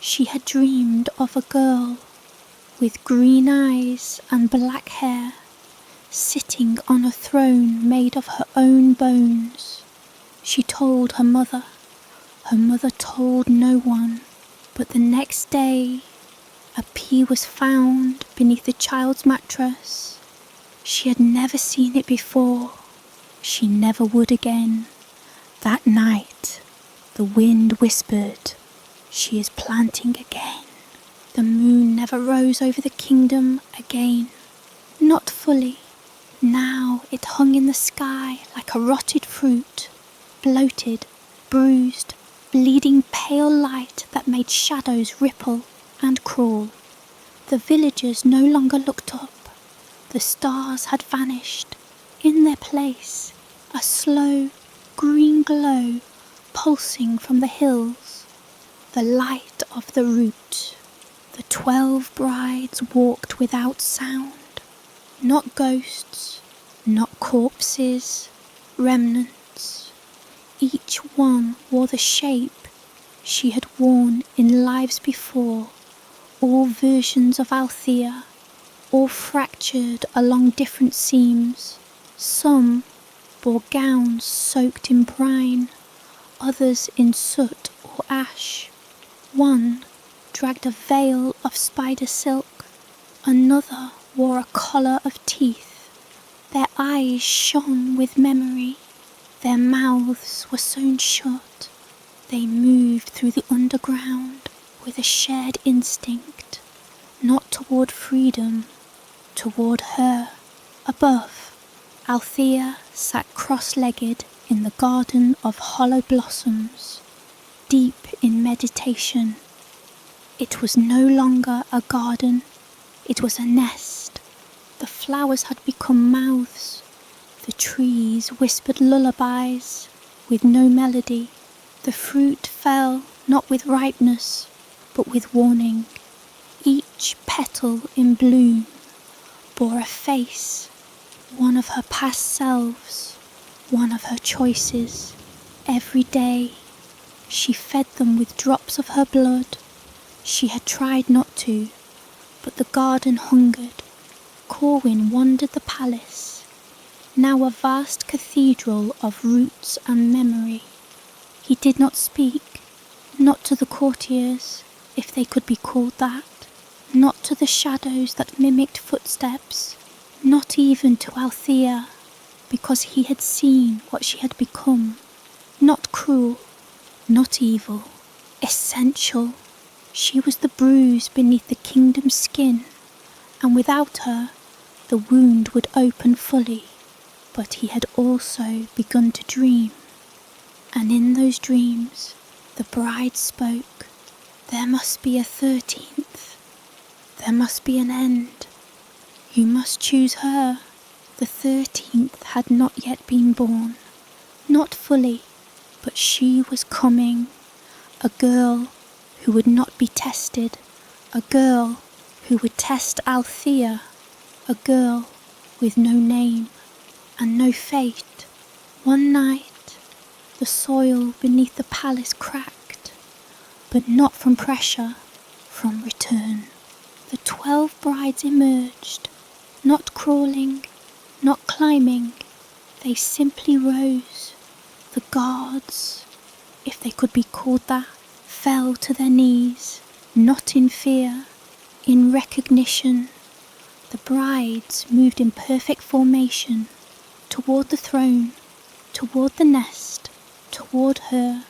Speaker 1: She had dreamed of a girl with green eyes and black hair, sitting on a throne made of her own bones. She told her mother. Her mother told no one, but the next day a pea was found beneath the child's mattress. She had never seen it before. She never would again. That night, the wind whispered, "She is planting again." The moon never rose over the kingdom again. Not fully. Now it hung in the sky like a rotted fruit, bloated, bruised, bleeding pale light that made shadows ripple and crawl. The villagers no longer looked up. The stars had vanished. In their place, a slow green glow pulsing from the hills. The light of the root. The 12 brides walked without sound. Not ghosts, not corpses, remnants. Each one wore the shape she had worn in lives before, all versions of Althea, all fractured along different seams. Some bore gowns soaked in brine, others in soot or ash. One dragged a veil of spider silk, another wore a collar of teeth. Their eyes shone with memory, their mouths were sewn shut. They moved through the underground with a shared instinct, not toward freedom, toward her. Above, Althea sat cross-legged in the garden of hollow blossoms, deep in meditation. It was no longer a garden, it was a nest. The flowers had become mouths. The trees whispered lullabies with no melody. The fruit fell not with ripeness, but with warning. Each petal in bloom bore a face, one of her past selves, one of her choices. Every day she fed them with drops of her blood. She had tried not to, but the garden hungered. Corwin wandered the palace, now a vast cathedral of roots and memory. He did not speak, not to the courtiers, if they could be called that, not to the shadows that mimicked footsteps, not even to Althea, because he had seen what she had become. Not cruel, not evil, essential. She was the bruise beneath the kingdom's skin, and without her, the wound would open fully. But he had also begun to dream, and in those dreams, the bride spoke. There must be a 13th. There must be an end. You must choose her. The 13th had not yet been born. Not fully, but she was coming. A girl who would not be tested. A girl who would test Althea. A girl with no name and no fate. One night, the soil beneath the palace cracked, but not from pressure, from return. The 12 brides emerged, not crawling, not climbing. They simply rose. The guards, if they could be called that, fell to their knees, not in fear, in recognition. The brides moved in perfect formation, toward the throne, toward the nest, toward her.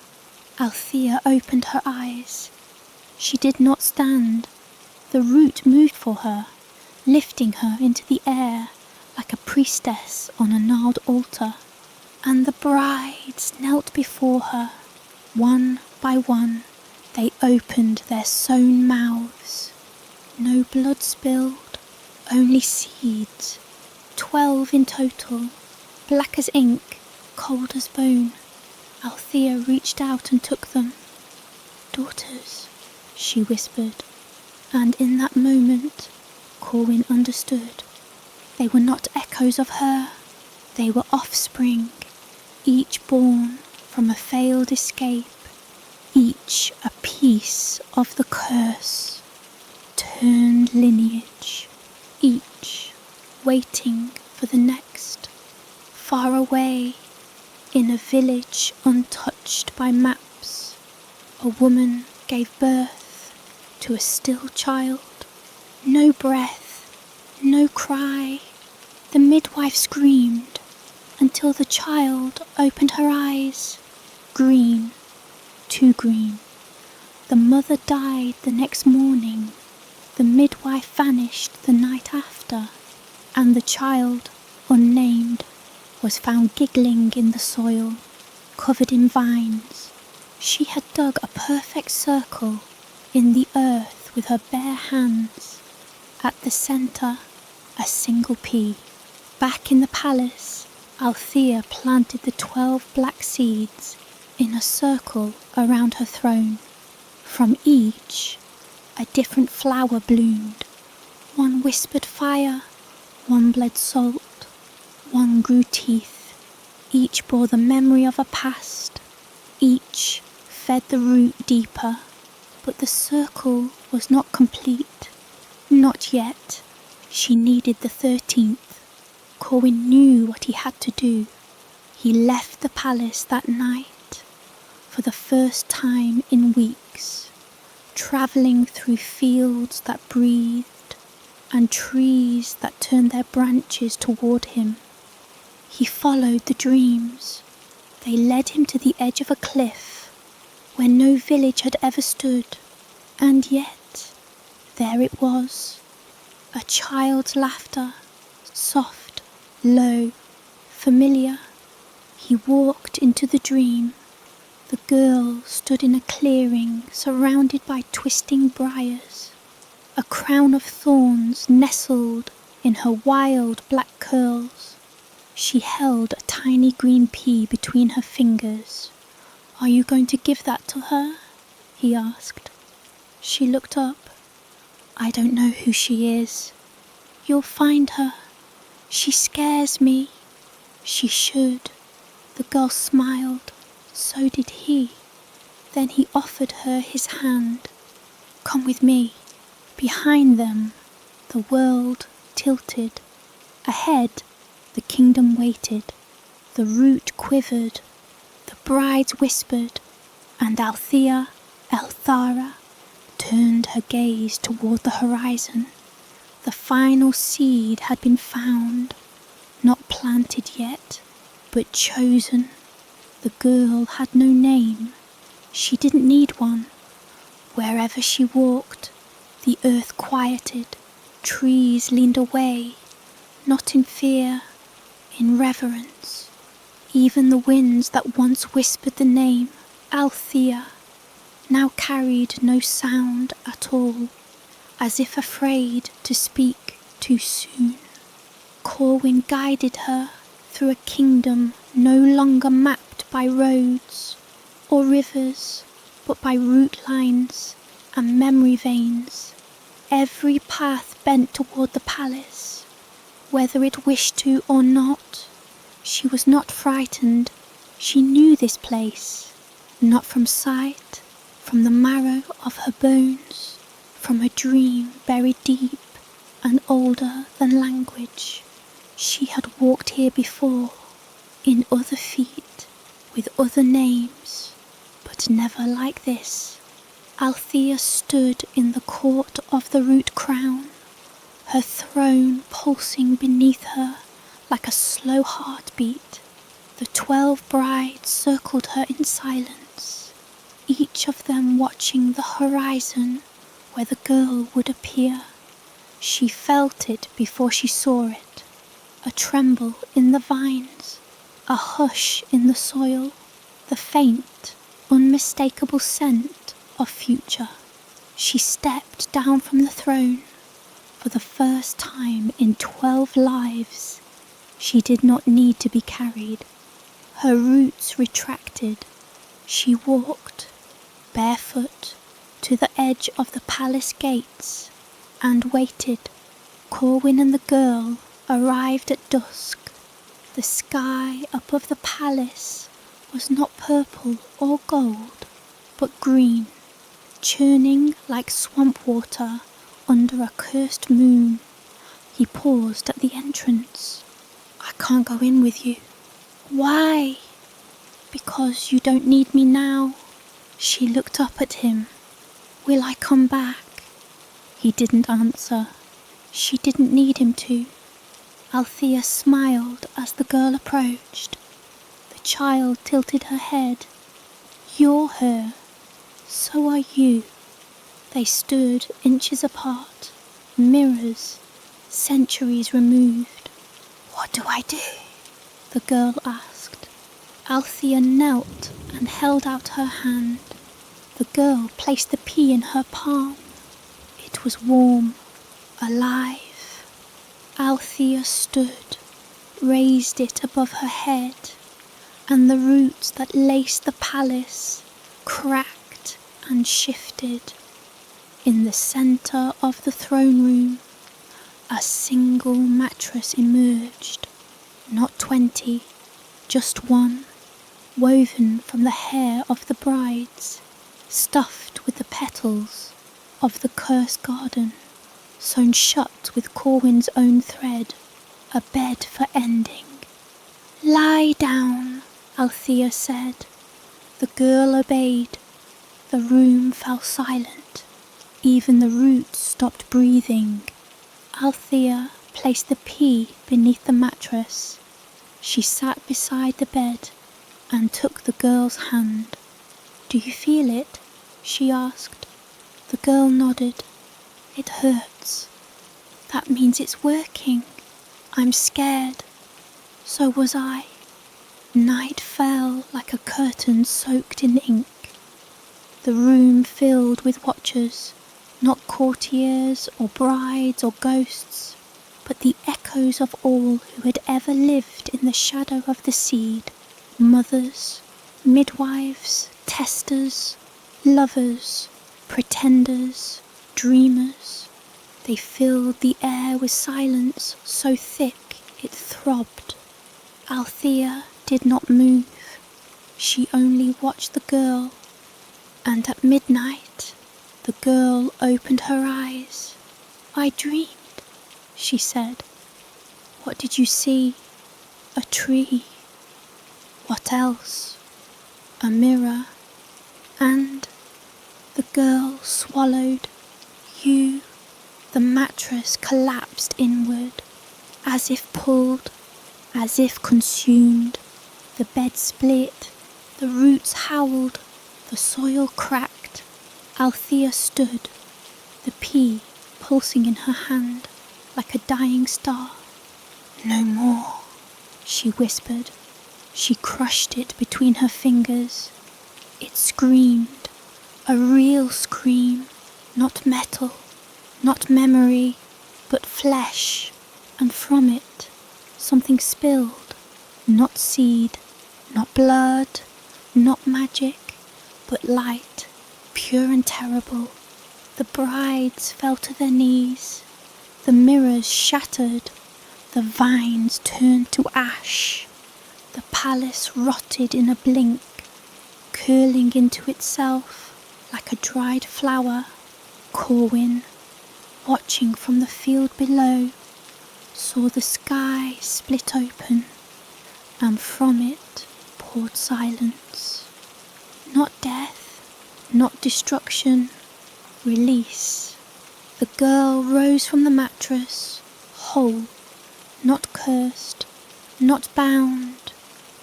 Speaker 1: Althea opened her eyes. She did not stand. The root moved for her, lifting her into the air like a priestess on a gnarled altar. And the brides knelt before her. One by one, they opened their sewn mouths. No blood spilled, only seeds. 12 in total, black as ink, cold as bone. Althea reached out and took them. "Daughters," she whispered, and in that moment, Corwin understood. They were not echoes of her, they were offspring, each born from a failed escape, each a piece of the curse, turned lineage, each waiting for the next. Far away, in a village untouched by maps, a woman gave birth to a still child. No breath, no cry. The midwife screamed until the child opened her eyes. Green, too green. The mother died the next morning. The midwife vanished the night after, and the child, unnamed, was found giggling in the soil, covered in vines. She had dug a perfect circle in the earth with her bare hands. At the centre, a single pea. Back in the palace, Althea planted the 12 black seeds in a circle around her throne. From each, a different flower bloomed. One whispered fire, one bled salt, one grew teeth. Each bore the memory of a past. Each fed the root deeper. But the circle was not complete. Not yet. She needed the 13th. Corwin knew what he had to do. He left the palace that night, for the first time in weeks, travelling through fields that breathed and trees that turned their branches toward him. He followed the dreams. They led him to the edge of a cliff where no village had ever stood, and yet there it was, a child's laughter, soft, low, familiar. He walked into the dream. The girl stood in a clearing surrounded by twisting briars. A crown of thorns nestled in her wild black curls. She held a tiny green pea between her fingers. "Are you going to give that to her?" he asked. She looked up. "I don't know who she is." "You'll find her. She scares me." "She should." The girl smiled. So did he. Then he offered her his hand. "Come with me." Behind them, the world tilted. Ahead, the kingdom waited. The root quivered. The brides whispered. And Althea, Elthara, turned her gaze toward the horizon. The final seed had been found, not planted yet, but chosen. The girl had no name. She didn't need one. Wherever she walked, the earth quieted. Trees leaned away, not in fear, in reverence. Even the winds that once whispered the name, Althea, now carried no sound at all, as if afraid to speak too soon. Corwin guided her through a kingdom no longer mapped by roads or rivers, but by route lines and memory veins. Every path bent toward the palace, whether it wished to or not. She was not frightened. She knew this place, not from sight, from the marrow of her bones, from a dream buried deep and older than language. She had walked here before, in other feet, with other names, but never like this. Althea stood in the court of the root crown, her throne pulsing beneath her like a slow heartbeat. The 12 brides circled her in silence, each of them watching the horizon where the girl would appear. She felt it before she saw it, a tremble in the vines, a hush in the soil, the faint, unmistakable scent of future. She stepped down from the throne. For the first time in 12 lives, she did not need to be carried. Her roots retracted. She walked, barefoot, to the edge of the palace gates and waited. Corwin and the girl arrived at dusk. The sky above the palace was not purple or gold, but green, churning like swamp water under a cursed moon. He paused at the entrance. "I can't go in with you." "Why?" "Because you don't need me now." She looked up at him. "Will I come back?" He didn't answer. She didn't need him to. Althea smiled as the girl approached. The child tilted her head. "You're her. So are you." They stood inches apart, mirrors, centuries removed. "What do I do?" the girl asked. Althea knelt and held out her hand. The girl placed the pea in her palm. It was warm, alive. Althea stood, raised it above her head, and the roots that laced the palace cracked and shifted. In the centre of the throne room, a single mattress emerged. Not 20, just one, woven from the hair of the brides, stuffed with the petals of the cursed garden, sewn shut with Corwin's own thread, a bed for ending. "Lie down," Althea said. The girl obeyed. The room fell silent. Even the roots stopped breathing. Althea placed the pea beneath the mattress. She sat beside the bed and took the girl's hand. "Do you feel it?" she asked. The girl nodded. "It hurts." "That means it's working." "I'm scared." So was I. Night fell like a curtain soaked in ink. The room filled with watchers, not courtiers or brides or ghosts, but the echoes of all who had ever lived in the shadow of the seed. Mothers, midwives, testers, lovers, pretenders, dreamers. They filled the air with silence so thick it throbbed. Althea did not move. She only watched the girl, and at midnight the girl opened her eyes. "I dreamed," she said. "What did you see?" "A tree." "What else?" "A mirror." "And?" The girl swallowed. "You." The mattress collapsed inward, as if pulled, as if consumed. The bed split, the roots howled, the soil cracked. Althea stood, the pea pulsing in her hand like a dying star. "No more," she whispered. She crushed it between her fingers. It screamed, a real scream, not metal, not memory, but flesh, and from it something spilled, not seed, Not blood, not magic, but light, pure and terrible. The brides fell to their knees, the mirrors shattered, the vines turned to ash, the palace rotted in a blink, curling into itself like a dried flower. Corwin, watching from the field below, saw the sky split open, and from it poured silence. Not death, not destruction, release. The girl rose from the mattress, whole, not cursed, not bound,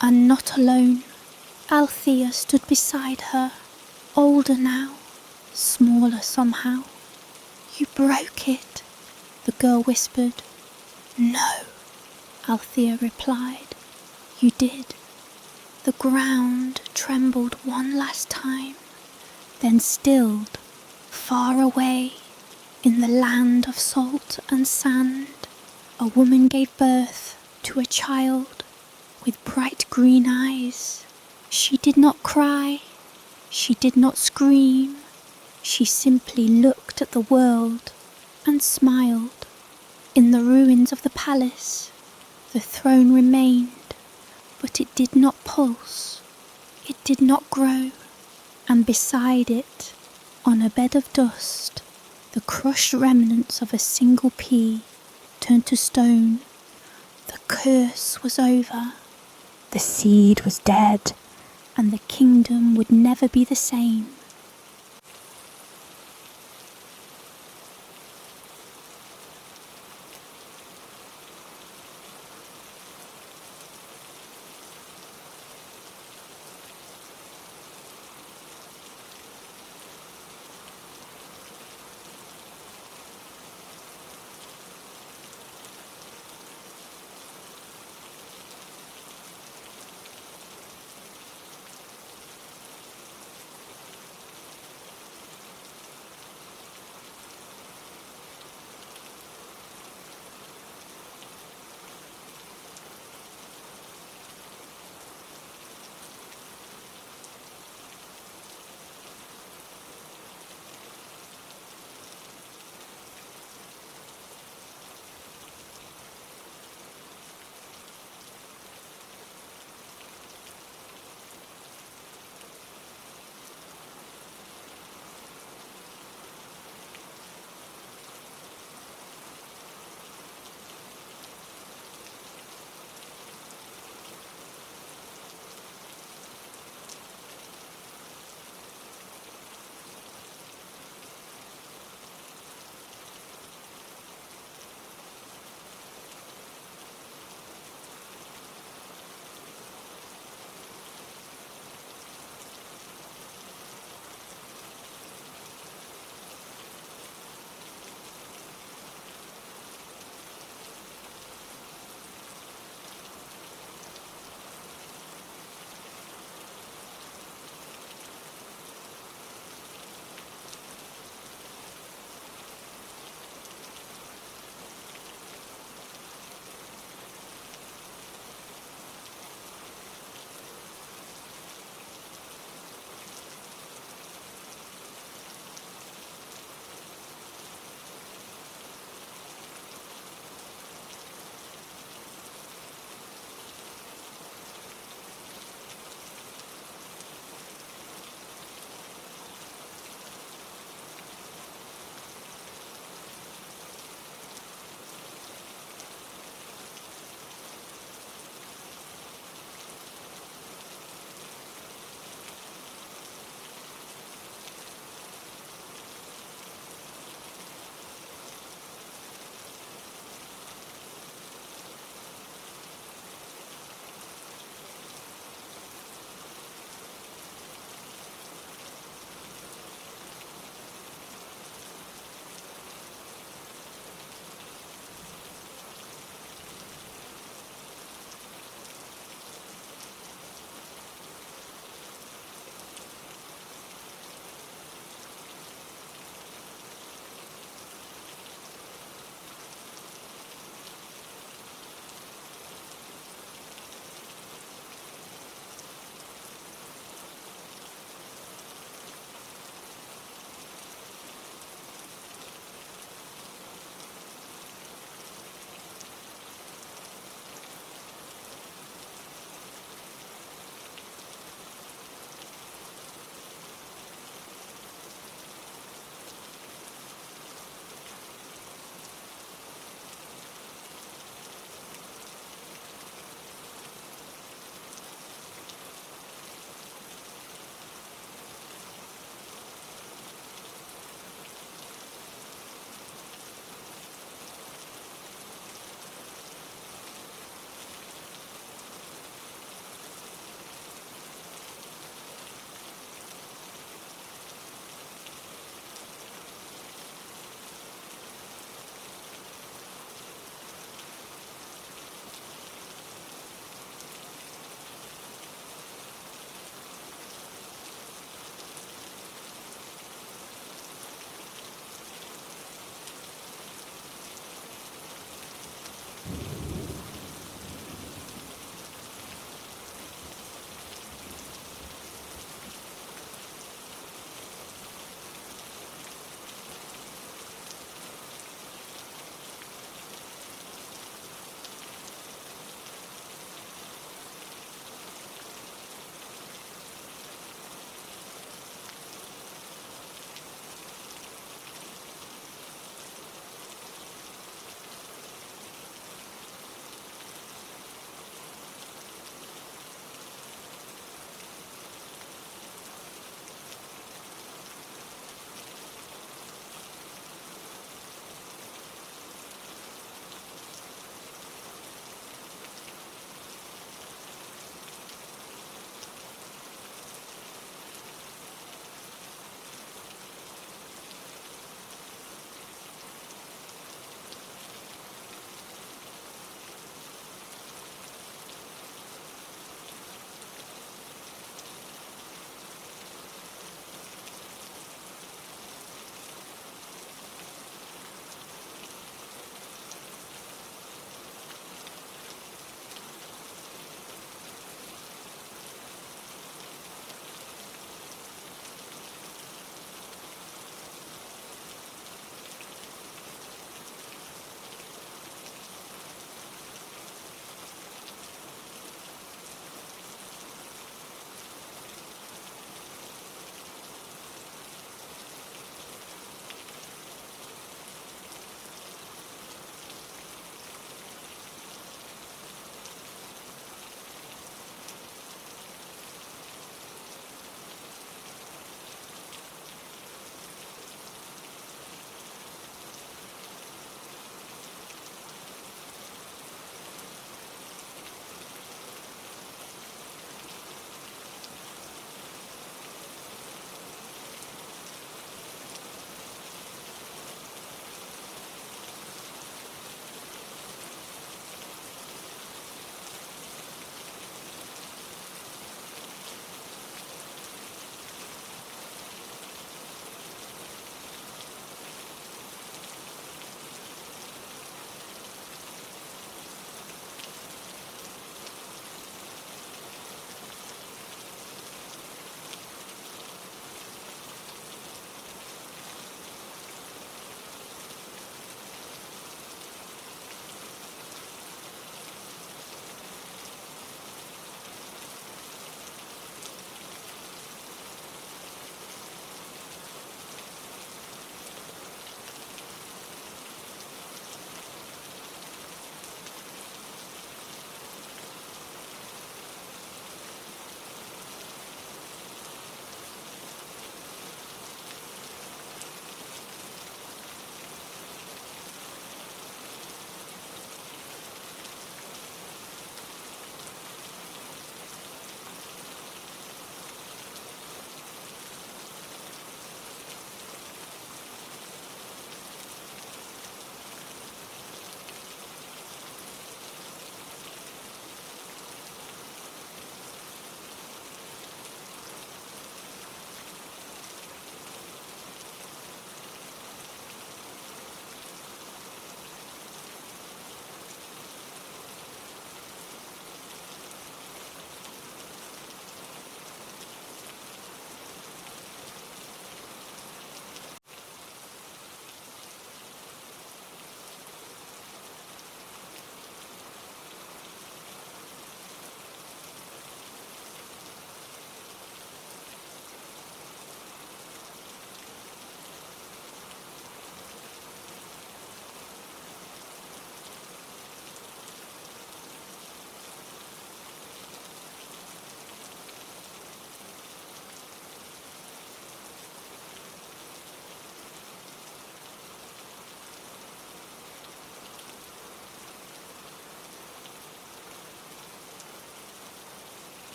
Speaker 1: and not alone. Althea stood beside her, older now, smaller somehow. You broke it, the girl whispered. No, Althea replied. You did. The ground trembled one last time, then stilled, far away, in the land of salt and sand. A woman gave birth to a child with bright green eyes. She did not cry, she did not scream, she simply looked at the world and smiled. In the ruins of the palace, the throne remained, but it did not pulse, it did not grow, and beside it, on a bed of dust, the crushed remnants of a single pea turned to stone. The curse was over. The seed was dead, and the kingdom would never be the same.